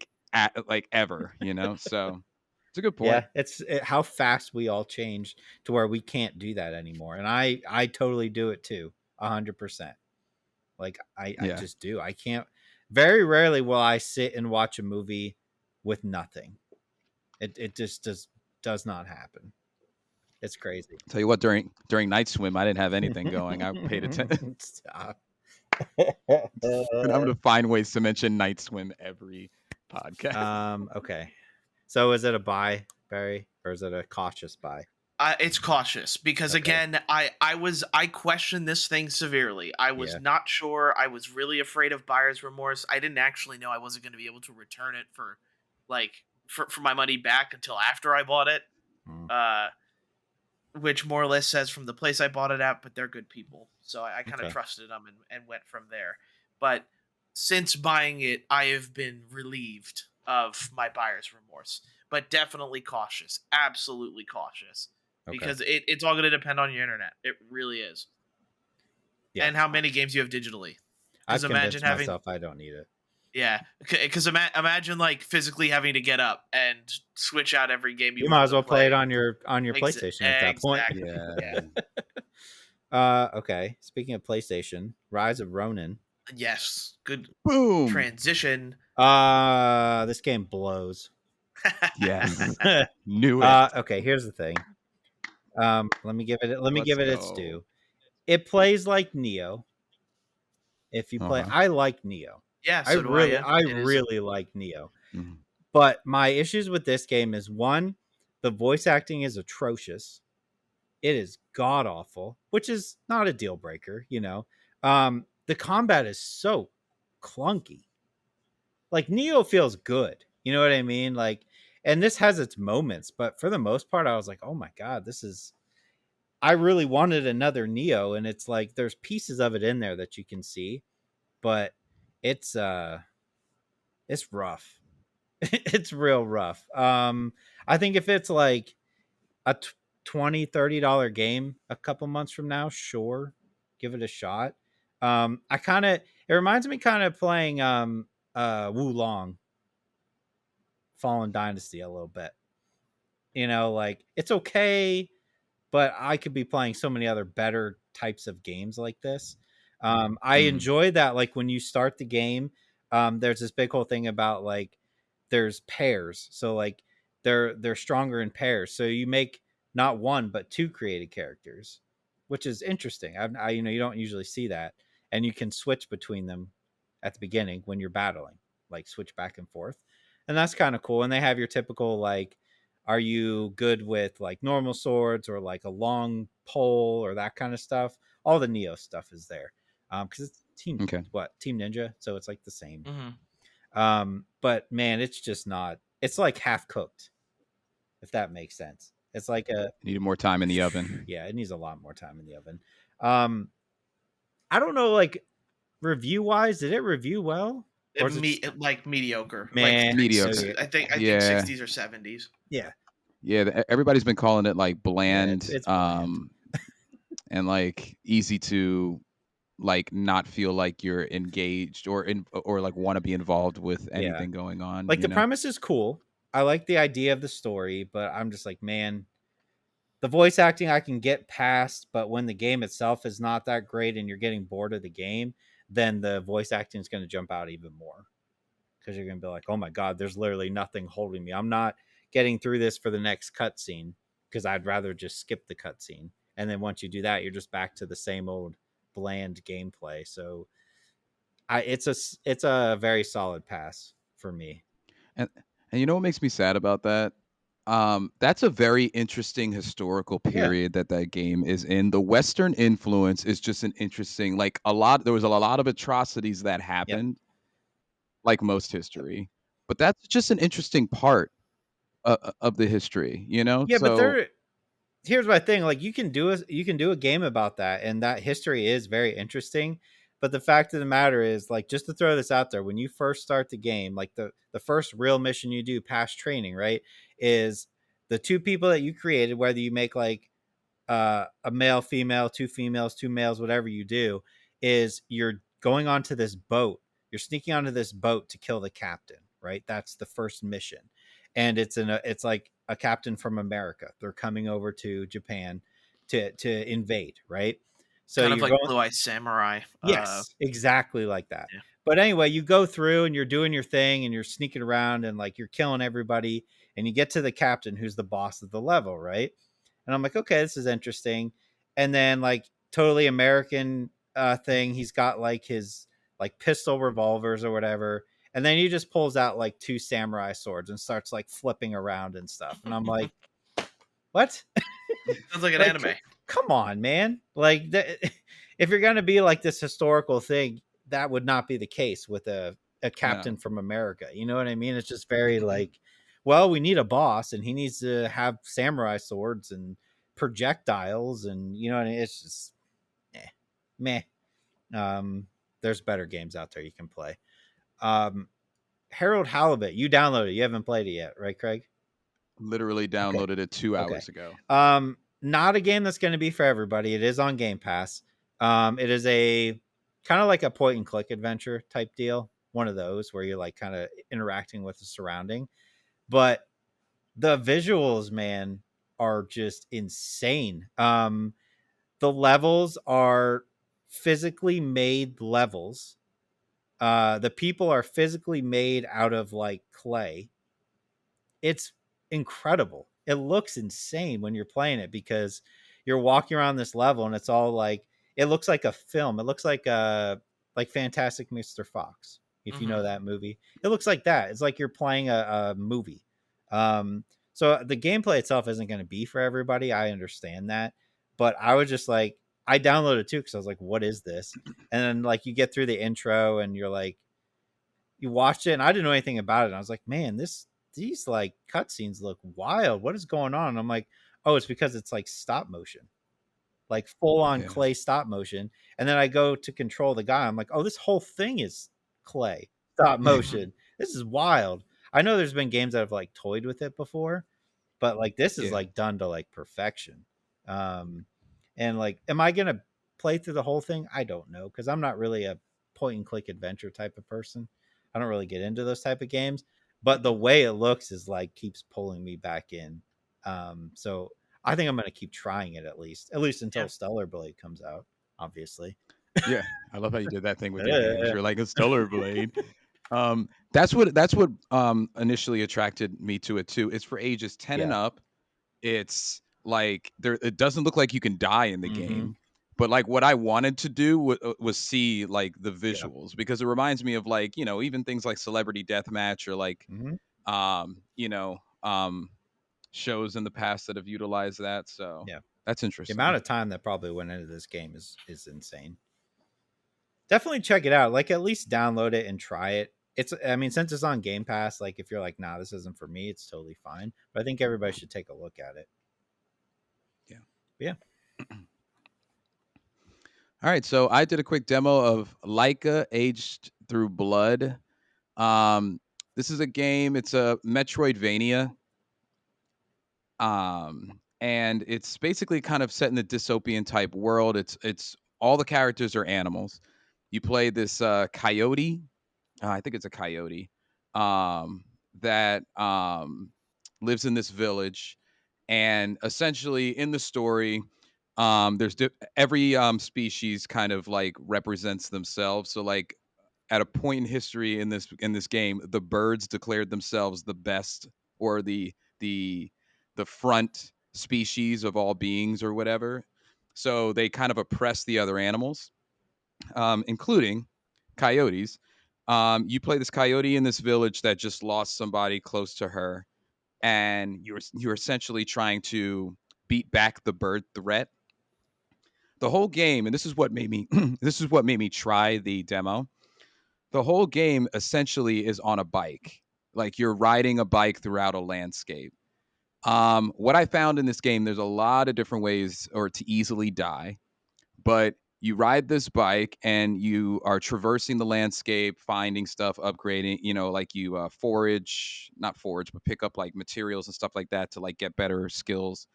like ever, you know? So it's a good point. Yeah, how fast we all changed to where we can't do that anymore, and I totally do it too, 100%. Like I Yeah. just do. I can't. Very rarely will I sit and watch a movie with nothing. It just does not happen. It's crazy. Tell you what, during night swim, I didn't have anything going. I paid attention. Stop. And I'm gonna find ways to mention night swim every podcast. Okay. So is it a buy, Barry, or is it a cautious buy? It's cautious, because Okay. again, I questioned this thing severely. I was Yeah. not sure. I was really afraid of buyer's remorse. I didn't actually know I wasn't going to be able to return it for like for my money back until after I bought it. Mm, Uh, which more or less says from the place I bought it at, but they're good people, so I kind of okay. trusted them, and went from there. But since buying it, I have been relieved of my buyer's remorse, but definitely cautious, absolutely cautious. Okay. because it's all going to depend on your internet. It really is, Yeah. and how many games you have digitally. Because I've imagine convinced having myself I don't need it. yeah, because imagine like physically having to get up and switch out every game you You might wanted as to well play it play. on your PlayStation at that point. Exactly. Yeah. Yeah. Okay. Speaking of PlayStation, Rise of Ronin. Yes. Good Boom. transition. This game blows. Yes. Knew it. Okay, here's the thing. Let me give Let's it its go. due. It plays like Neo. If you play, Uh-huh. I like Neo. Yeah, so do I. Yeah, I it is. really like Neo. Mhm. But my issues with this game is one, the voice acting is atrocious. It is god awful, which is not a deal breaker, you know. The combat is so clunky. Like Neo feels good, you know what I mean? Like, and this has its moments, but for the most part, I was like, oh my god, this is. I really wanted another Neo, and it's like there's pieces of it in there that you can see, but it's it's rough. It's real rough. I think if it's like a $20-$30 game a couple months from now, sure, give it a shot. I kind of it reminds me kind of playing Wu Long Fallen Dynasty a little bit. You know, like it's okay, but I could be playing so many other better types of games like this. I Mhm. enjoy that. Like when you start the game, there's this big whole thing about like there's pairs, so like they're stronger in pairs. So you make not one but two created characters, which is interesting. You know you don't usually see that, and you can switch between them at the beginning when you're battling, like switch back and forth, and that's kind of cool. And they have your typical like are you good with like normal swords or like a long pole or that kind of stuff? All the Neo stuff is there. Because it's Okay. Team Ninja, so it's like the same. Hmm. But man, it's just not. It's like half cooked, if that makes sense. It's like a Needed more time in the oven. yeah, it needs a lot more time in the oven. Um, I don't know, like review wise, did it review well, or is it just Like mediocre, like meh? Mediocre. Okay. I think Yeah. 60s or 70s. Yeah, Yeah. Everybody's been calling it like yeah, bland, it's bland. and like easy to like not feel like you're engaged or like want to be involved with Yeah, anything going on, like you the know? premise is cool. I like the idea of the story, but I'm just like, man, the voice acting I can get past, but when the game itself is not that great and you're getting bored of the game, then the voice acting is going to jump out even more because you're going to be like, oh my god, there's literally nothing holding me. I'm not getting through this for the next cutscene because I'd rather just skip the cutscene. And then once you do that, you're just back to the same old bland gameplay. So it's a very solid pass for me. And and you know what makes me sad about that? That's a very interesting historical Yeah. period that that game is in. The Western influence is just an interesting, like a lot. There was a lot of atrocities that Yep. happened, like most history, but that's just an interesting part of the history, you know. Yeah, but So here's my thing, like you can do a game about that, and that history is very interesting, but the fact of the matter is, like, just to throw this out there, when you first start the game, like the first real mission you do past training, right, is the two people that you created, whether you make like a male, female, two females, two males, whatever you do, is you're going onto this boat. You're sneaking onto this boat to kill the captain, right? That's the first mission, and it's like a captain from America. They're coming over to Japan to invade, right? So Kind of you're like going. Blue Eye Samurai. Yes, exactly like that. Yeah. But anyway, you go through and you're doing your thing and you're sneaking around and like you're killing everybody and you get to the captain who's the boss of the level, right? And I'm like, okay, this is interesting. And then like totally American thing, he's got like his like pistol revolvers or whatever. And then he just pulls out like two samurai swords and starts like flipping around and stuff. And I'm like, what? Sounds like an Like, anime. come on, man. Like, if you're going to be like this historical thing, that would not be the case with a captain no, from America. You know what I mean? It's just very like, well, we need a boss and he needs to have samurai swords and projectiles. And, you know, what I mean? It's just eh, meh. There's better games out there you can play. Um, Harold Halibut, you downloaded it. You haven't played it yet, right, Craig? literally Okay. downloaded it 2 Okay. hours ago. not a game that's going to be for everybody. It is on Game Pass. It is a kind of like a point and click adventure type deal. One of those where you're like kind of interacting with the surrounding. But the visuals, man, are just insane. The levels are physically made levels. The people are physically made out of like clay. It's incredible. It looks insane when you're playing it because you're walking around this level and it's all like it looks like a film. It looks like Fantastic Mr. Fox, if you know Hmm. that movie. It looks like that. It's like you're playing a movie. Um, so the gameplay itself isn't going to be for everybody. I understand that, but I was just like, I downloaded it too because I was like, what is this? And then like you get through the intro and you're like, you watched it and I didn't know anything about it. And I was like, man, these like cutscenes look wild. What is going on? And I'm like, oh, it's because it's like stop motion, like full on Yeah. clay stop motion. And then I go to control the guy. I'm like, oh, this whole thing is clay stop Hmm. motion. This is wild. I know there's been games that have like toyed with it before, but like this is Yeah. like done to like perfection. Um, and like, am I gonna play through the whole thing? I don't know because I'm not really a point and click adventure type of person. I don't really get into those type of games, but the way it looks is like keeps pulling me back in. So I think I'm gonna keep trying it at least until Yeah. Stellar Blade comes out. Obviously, Yeah. I love how you did that thing with your games. yeah, You're like a stellar blade. That's what initially attracted me to it too. It's for ages 10 and yeah, up. It's like there it doesn't look like you can die in the mm-hmm. game. But like what I wanted to do was see like the Yeah, visuals because it reminds me of like, even things like Celebrity Deathmatch or like mm-hmm. um, you know, um shows in the past that have utilized that. So Yeah. that's The amount interesting. of time that probably went into this game is insane. Definitely check it out. Like at least download it and try it. It's I mean, since it's on Game Pass, like if you're like, nah, this isn't for me, it's totally fine. But I think everybody should take a look at it. Yeah. But yeah. All right, so I did a quick demo of Leica Aged Through Blood. Um, this is a game. It's a Metroidvania, and it's basically kind of set in the dystopian type world. It's all the characters are animals. You play this coyote. I think it's a coyote um, that lives in this village, and essentially in the story, every species kind of like represents themselves. So like at a point in history in this game, the birds declared themselves the best or the the front species of all beings or whatever. So they kind of oppress the other animals, including coyotes. You play this coyote in this village that just lost somebody close to her, and you're essentially trying to beat back the bird threat. The whole game, and this is what made me this is what made me try the demo. The whole game essentially is on a bike. Like you're riding a bike throughout a landscape. What I found in this game, there's a lot of different ways or to easily die, but you ride this bike and you are traversing the landscape, finding stuff, upgrading, like you forage, not forage, but pick up like materials and stuff like that to like get better skills.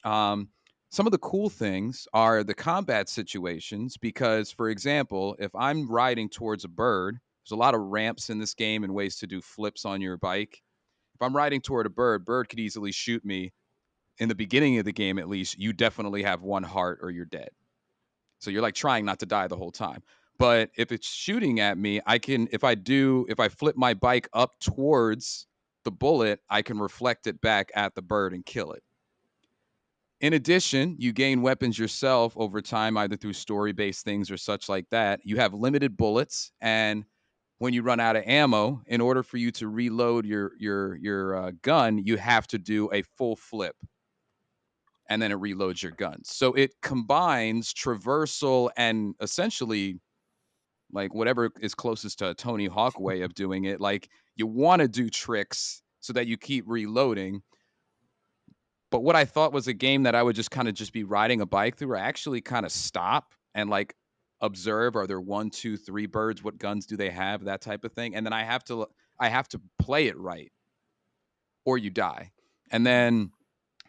Um, some of the cool things are the combat situations because, for example, if I'm riding towards a bird, there's a lot of ramps in this game and ways to do flips on your bike. If I'm riding toward a bird could easily shoot me. In the beginning of the game, at least, you definitely have one heart or you're dead. So you're like trying not to die the whole time. But if it's shooting at me, if I flip my bike up towards the bullet, I can reflect it back at the bird and kill it. In addition, you gain weapons yourself over time, either through story based things or such like that. You have limited bullets, and when you run out of ammo, in order for you to reload your gun, you have to do a full flip, and then it reloads your gun. So it combines traversal and essentially like whatever is closest to a Tony Hawk way of doing it. Like you want to do tricks so that you keep reloading, but what I thought was a game that I would just kind of just be riding a bike through, I actually kind of stop and like observe, are there one, two, three birds? What guns do they have? That type of thing. And then I have to play it right or you die. And then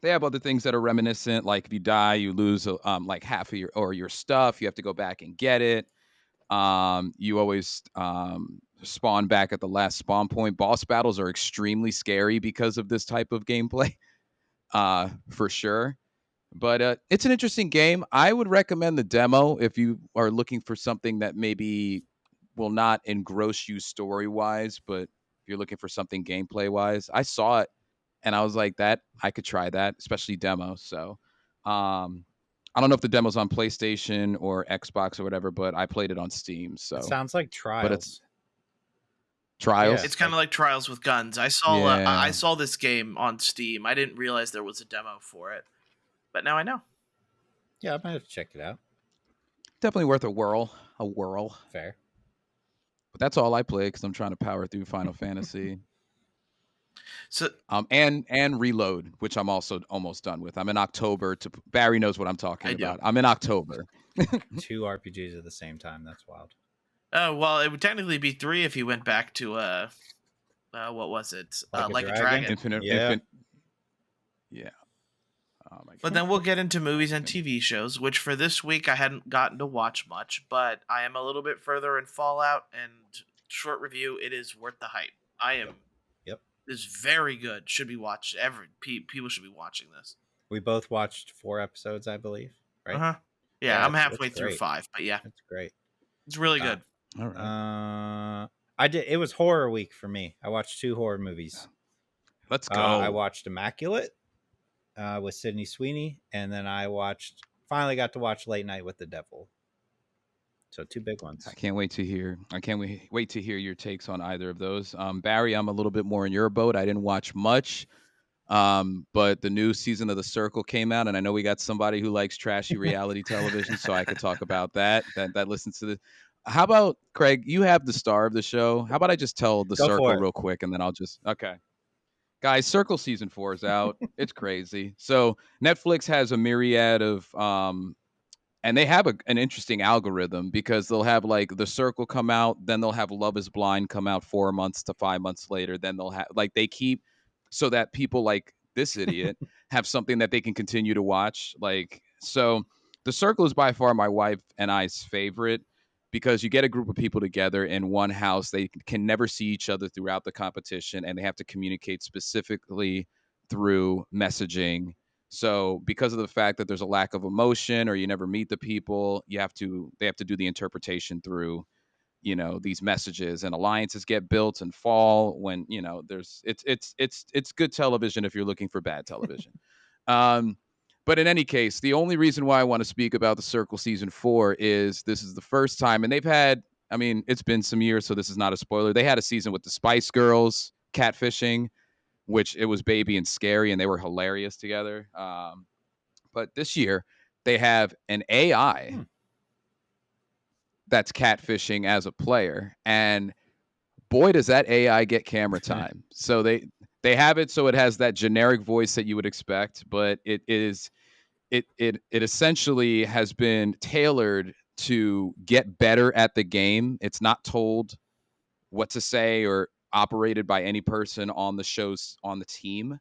They have other things that are reminiscent, like if you die, you lose like half of your stuff. You have to go back and get it. You always spawn back at the last spawn point. Boss battles are extremely scary because of this type of gameplay, for sure. But it's an interesting game. I would recommend the demo if you are looking for something that maybe will not engross you story wise, but if you're looking for something gameplay wise. I saw it and I was like, that I could try that, especially demo. So I don't know if the demo's on PlayStation or Xbox or whatever, but I played it on Steam. It So, sounds like but it's Trials. Yeah, It's Trials. kind of like like Trials with guns. I Yeah, saw this game on Steam. I didn't realize there was a demo for it, but now I know. yeah, I might have to check it out. definitely worth a whirl. A whirl. Fair. But that's all I play because I'm trying to power through Final Fantasy. So And Reload, which I'm also almost done with. I'm in October. To Barry knows what I'm talking I do. about. I'm in October. 2 RPGs at the same time. That's wild. Oh well, it would technically be 3 if you went back to what was it? Like a Like a Dragon? Dragon. Infinite, Yeah. yeah. Oh my But god. then we'll get into movies and It's gonna- TV shows, which for this week I hadn't gotten to watch much, but I am a little bit further in Fallout and short review. It is worth the hype. I am. Yep. Is very good. Should be watched. People should be watching this. We both watched 4 episodes, I believe, Uh right? huh. Yeah, Yeah, I'm it's halfway through great. 5, but yeah, It's great. it's really Uh, good. All right. I did. It was horror week for me. I watched 2 horror movies. Let's go. I watched Immaculate with Sydney Sweeney, and then I finally got to watch Late Night with the Devil. So 2 big ones. I can't wait to hear. I can't wait to hear your takes on either of those. Barry, I'm a little bit more in your boat. I didn't watch much, but the new season of The Circle came out, and I know we got somebody who likes trashy reality television, so I could talk about that. That listens to the. How about Craig? You have the star of the show. How about I just tell The Go for Circle it. real quick, and then I'll just okay. Guys, Circle season 4 is out. It's crazy. So Netflix has a myriad of and they have an interesting algorithm because they'll have like The Circle come out, then they'll have Love Is Blind come out 4 months to 5 months later. Then they'll have like they keep so that people like this idiot have something that they can continue to watch. Like so, The Circle is by far my wife and I's favorite because you get a group of people together in one house. They can never see each other throughout the competition, and they have to communicate specifically through messaging. So because of the fact that there's a lack of emotion or you never meet the people, they have to do the interpretation through, these messages, and alliances get built and fall when, there's it's good television if you're looking for bad television. Um but in any case, the only reason why I want to speak about The Circle season 4 is this is the first time, and they've had, I mean, it's been some years, so this is not a spoiler. They had a season with the Spice Girls catfishing, which it was Baby and Scary, and they were hilarious together. But this year, they have an AI that's catfishing as a player, and boy, does that AI get camera time. So they have it so it has that generic voice that you would expect, but it essentially has been tailored to get better at the game. It's not told what to say or operated by any person on the team,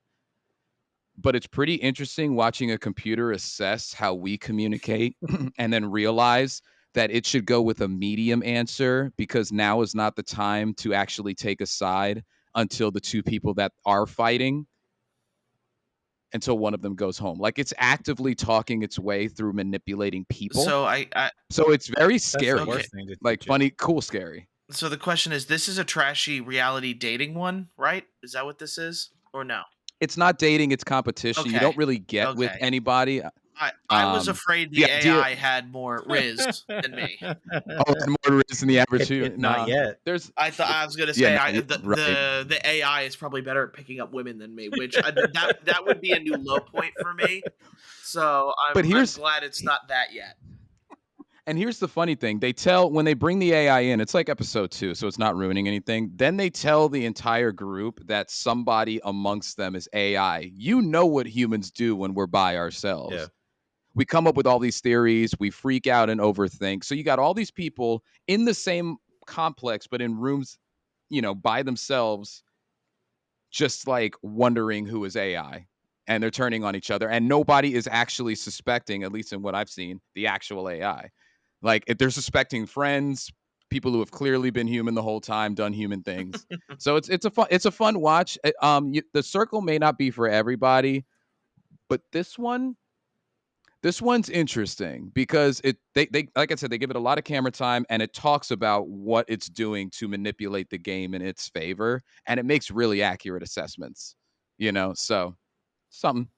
but it's pretty interesting watching a computer assess how we communicate and then realize that it should go with a medium answer because now is not the time to actually take a side until the two people that are fighting, until one of them goes home. Like it's actively talking its way through manipulating people. So I So it's very That's the scary. okay. worst thing to Like teach it. funny, cool, scary. So the question is, this is a trashy reality dating one, right? Is that what this is, or no? It's not dating, it's competition. You Okay. don't really get with Okay. anybody. I was afraid The the idea AI had more riz than me. Oh, and more risk than the average human. It's not yet. There's I was gonna yeah, say no, right. the AI is probably better at picking up women than me, which that would be a new low point for me. So But I'm glad it's not that yet. And here's the funny thing. They tell when they bring the AI in, it's like episode 2, so it's not ruining anything. Then they tell the entire group that somebody amongst them is AI. You know what humans do when we're by ourselves. Yeah. We come up with all these theories, we freak out and overthink. So you got all these people in the same complex, but in rooms, by themselves, just like wondering who is AI. and they're turning on each other, and nobody is actually suspecting, at least in what I've seen, the actual AI. Like if they're suspecting friends, people who have clearly been human the whole time, done human things. So it's a fun watch. The Circle may not be for everybody, but this one's interesting because they like I said, they give it a lot of camera time and it talks about what it's doing to manipulate the game in its favor, and it makes really accurate assessments. So something.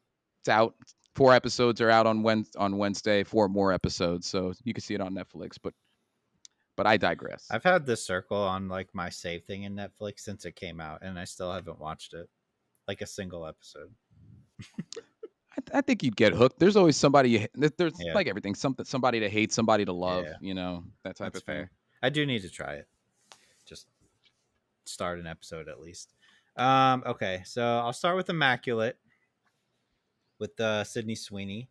It's out. 4 episodes are out on Wednesday. 4 more episodes, so you can see it on Netflix. But I digress. I've had this Circle on like my save thing in Netflix since it came out, and I still haven't watched it, like a single episode. I think you'd get hooked. There's always somebody. There's Yeah, like everything. Somebody to hate, somebody to love. yeah, That type that's of thing. fair. I do need to try it. Just start an episode at least. Okay, so I'll start with Immaculate with Sydney Sweeney.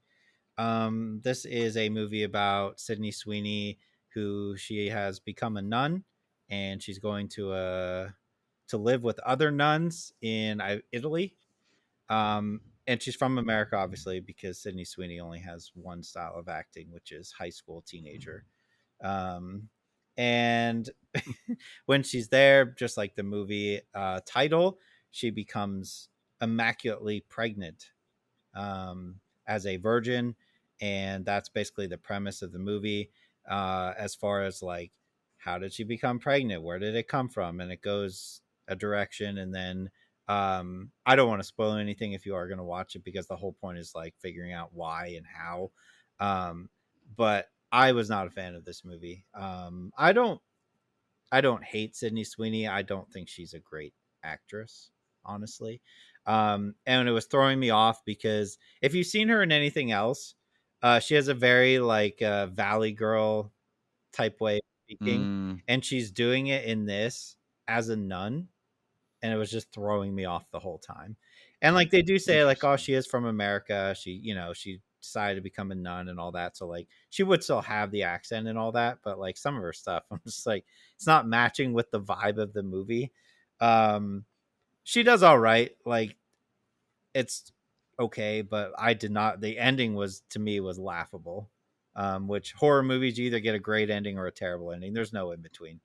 This is a movie about Sydney Sweeney, who she has become a nun, and she's going to live with other nuns in Italy. And she's from America, obviously, because Sydney Sweeney only has one style of acting, which is high school teenager. Um, and when she's there, just like the movie title, she becomes immaculately pregnant as a virgin, and that's basically the premise of the movie. As far as like, how did she become pregnant? Where did it come from? And it goes a direction, and then I don't want to spoil anything if you are going to watch it, because the whole point is like figuring out why and how. But I was not a fan of this movie. I don't hate Sydney Sweeney. I don't think she's a great actress, honestly. And it was throwing me off because if you've seen her in anything else, she has a very like Valley Girl type way of speaking, Mm, and she's doing it in this as a nun, and it was just throwing me off the whole time. And like they do say, like, oh, interesting. she is from America. She decided to become a nun and all that. So like she would still have the accent and all that, but like some of her stuff, I'm just like, it's not matching with the vibe of the movie. Um, she does all right. Like it's okay, but I did not. The ending was, to me, was laughable. Which horror movies, you either get a great ending or a terrible ending. There's no in between.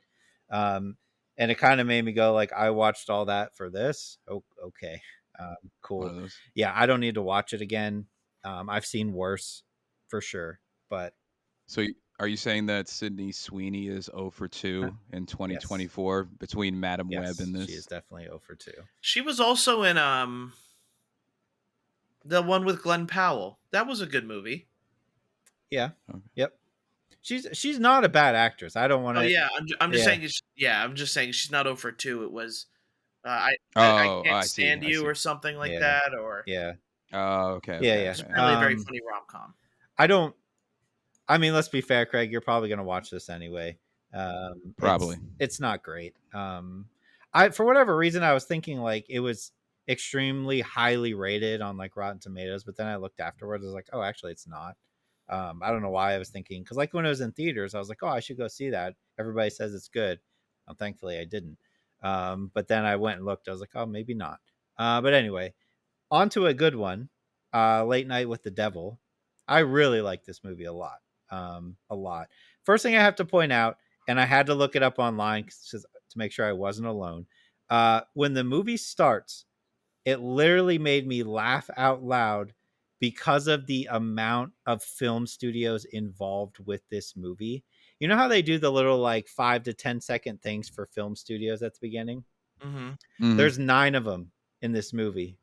Um, and it kind of made me go like, I watched all that for this. Oh, okay, One cool. of those. Yeah, I don't need to watch it again. I've seen worse, for sure. But So are you saying that Sydney Sweeney is 0 for uh, 2 in yes, 2024 between Madam Web yes, and she is this? definitely 0 for 2. She was also in the one with Glenn Powell. That was a good movie. Yeah, Okay. yep. She's not a bad actress. I don't want Oh to. yeah, I'm just Yeah, saying. Yeah, I'm just saying she's not over two. It was I Oh, can't I see. stand I you or see. something like yeah, that, or yeah, Oh, okay, yeah, okay, yeah. it's okay. apparently a very funny rom com. I don't. I mean, let's be fair, Craig. You're probably going to watch this anyway. Probably. It's not great. I, for whatever reason, I was thinking like it was extremely highly rated on like Rotten Tomatoes, but then I looked afterwards. I was like, oh, actually, it's not. I don't know why I was thinking, because like when it was in theaters, I was like, oh, I should go see that. Everybody says it's good. Thankfully, I didn't. But then I went and looked. I was like, oh, maybe not. But anyway, on to a good one. Late Night with the Devil. I really like this movie a lot. A lot. First thing I have to point out, and I had to look it up online to make sure I wasn't alone. When the movie starts, it literally made me laugh out loud because of the amount of film studios involved with this movie. You know how they do the little like 5 to 10 second things for film studios at the beginning? Mm-hmm. Mhm. There's 9 of them in this movie.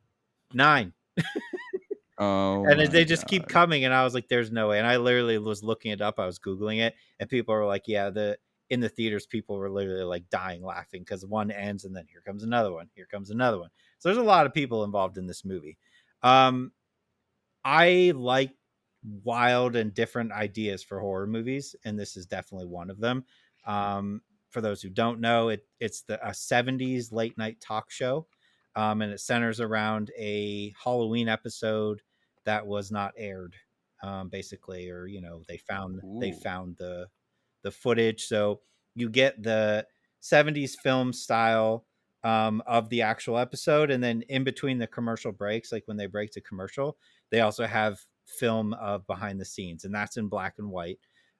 9. Oh And my they just keep god. coming, and I was like, there's no way. And I literally was looking it up. I was Googling it, and people were like, yeah, in the theaters, people were literally like dying laughing because one ends and then here comes another one. Here comes another one. So there's a lot of people involved in this movie. Um, I like wild and different ideas for horror movies, and this is definitely one of them. For those who don't know, it's a 70s late night talk show, and it centers around a Halloween episode that was not aired, basically, or Ooh. found the footage. So you get the 70s film style of the actual episode, and then in between the commercial breaks, like when they break to commercial, they also have film of behind the scenes, and that's in black and white.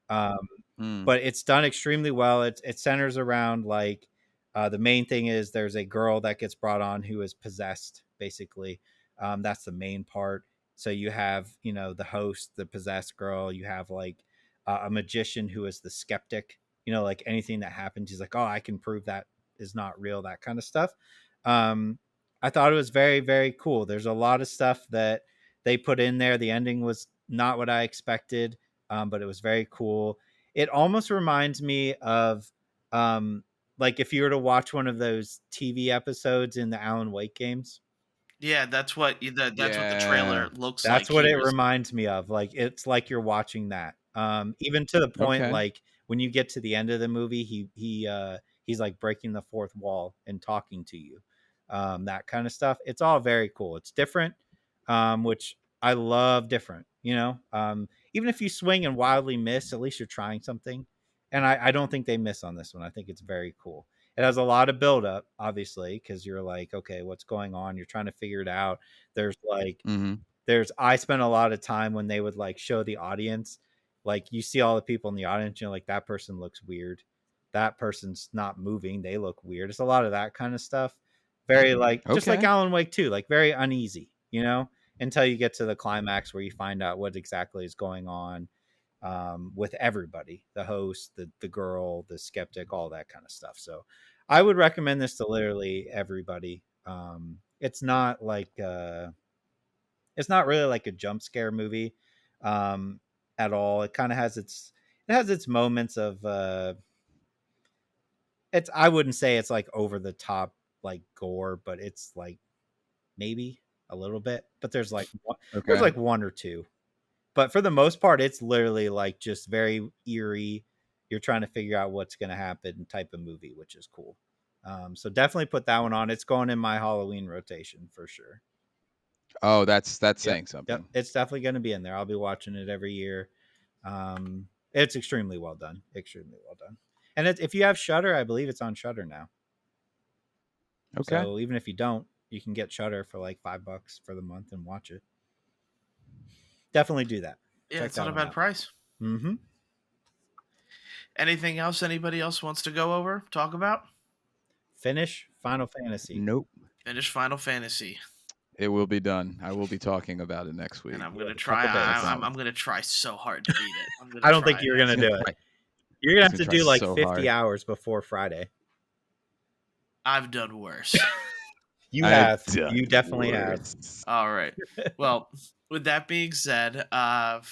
Um, Mm. but it's done extremely well. It centers around like the main thing is there's a girl that gets brought on who is possessed, basically. That's the main part. So you have, you know, the host, the possessed girl. You have like a magician who is the skeptic. You know, like anything that happens, he's like, oh, I can prove that is not real, that kind of stuff. Um, I thought it was very, very cool. There's a lot of stuff that they put in there. The ending was not what I expected, but it was very cool. It almost reminds me of um, like if you were to watch one of those TV episodes in the Alan Wake games. Yeah, that's what the Yeah. trailer looks That's like. what He it was reminds me of. Like it's like you're watching that. Even to the point Okay. like when you get to the end of the movie, he's like breaking the fourth wall and talking to you. That kind of stuff. It's all very cool. It's different, which I love different, you know. Even if you swing and wildly miss, at least you're trying something. And I don't think they miss on this one. I think it's very cool. It has a lot of build up, obviously, because you're like, okay, what's going on? You're trying to figure it out. There's like Mm-hmm. I spent a lot of time when they would like show the audience, like you see all the people in the audience, you know, like that person looks weird, that person's not moving, they look weird. It's a lot of that kind of stuff. Very like just like Okay. Alan Wake too, like very uneasy, you know, until you get to the climax where you find out what exactly is going on, with everybody, the host, the girl, the skeptic, all that kind of stuff. So I would recommend this to literally everybody. It's not like it's not really like a jump scare movie, um, at all. It kind of has its moments of it's I wouldn't say it's like over the top like gore, but it's like maybe a little bit. But there's Okay. like one or two. But for the most part, it's literally like just very eerie. You're trying to figure out what's going to happen type of movie, which is cool. So definitely put that one on. It's going in my Halloween rotation for sure. Oh, that's Yep. saying Yep. something. It's definitely going to be in there. I'll be watching it every year. It's extremely well done. Extremely well done. And if you have Shutter, I believe it's on Shutter now. Okay. So even if you don't, you can get Shutter for like $5 for the month and watch it. Definitely do that. yeah, Check it's not that a one bad out. price. Mm-hmm. Anything else anybody else wants to go over, talk about? Finish Final Fantasy. Nope. Finish Final Fantasy, It will be done. I will be talking about it next and week. I'm You gonna have a try. couple I days. I'm promise. gonna try so hard to beat it. I'm gonna I don't think try, you're man. gonna He's gonna do it. try. You're gonna He's have gonna to try do like so 50 hard. hours before Friday. I've done worse. You I've have. done You definitely have. worse. All right. Well, with that being said,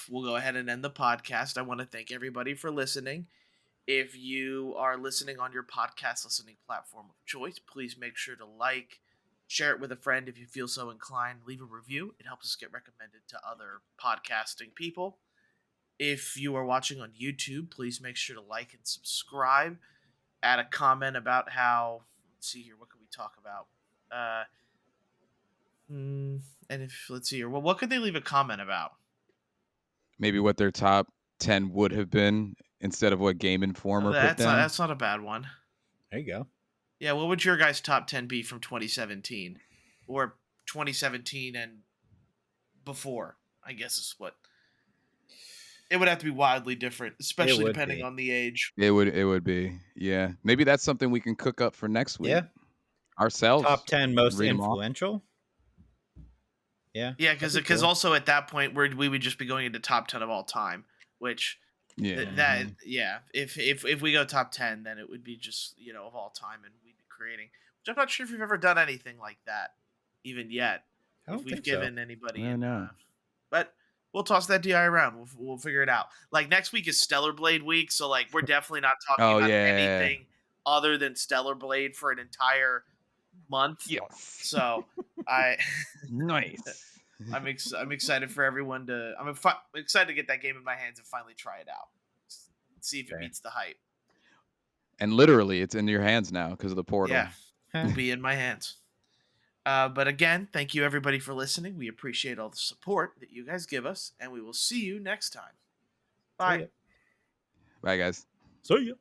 we'll go ahead and end the podcast. I want to thank everybody for listening. If you are listening on your podcast listening platform of choice, please make sure to like, share it with a friend if you feel so inclined, leave a review. It helps us get recommended to other podcasting people. If you are watching on YouTube, please make sure to like and subscribe. Add a comment about how. Let's see here. What can we talk about? Uh, and if let's see here. Well, what could they leave a comment about? Maybe what their top 10 would have been instead of what Game Informer put down. That's not a bad one. There you go. Yeah, what would your guys' top 10 be from 2017 or 2017 and before? I guess is what it would have to be wildly different, It especially would depending be. on the age. It would be. Yeah. Maybe that's something we can cook up for next week Yeah. ourselves Top 10 and most read them off. influential. Yeah. Yeah, That'd because be cool. also at that point we would just be going into top 10 of all time, which Yeah. that Mhm. yeah, if we go top 10, then it would be just of all time, and we'd be creating. Which I'm not sure if we've ever done anything like that, even yet. I If don't we've think so. given anybody I know. but we'll toss that DI around. We'll figure it out. Like next week is Stellar Blade week, so like we're definitely not talking Oh about yeah. anything other than Stellar Blade for an entire month. Yes. So I Nice. I'm excited for everyone to. I'm excited to get that game in my hands and finally try it out. See if it Fair. meets the hype. And literally, it's in your hands now because of the portal. Yeah, will be in my hands. But again, thank you everybody for listening. We appreciate all the support that you guys give us, and we will see you next time. See Bye. ya. Bye, guys. See ya.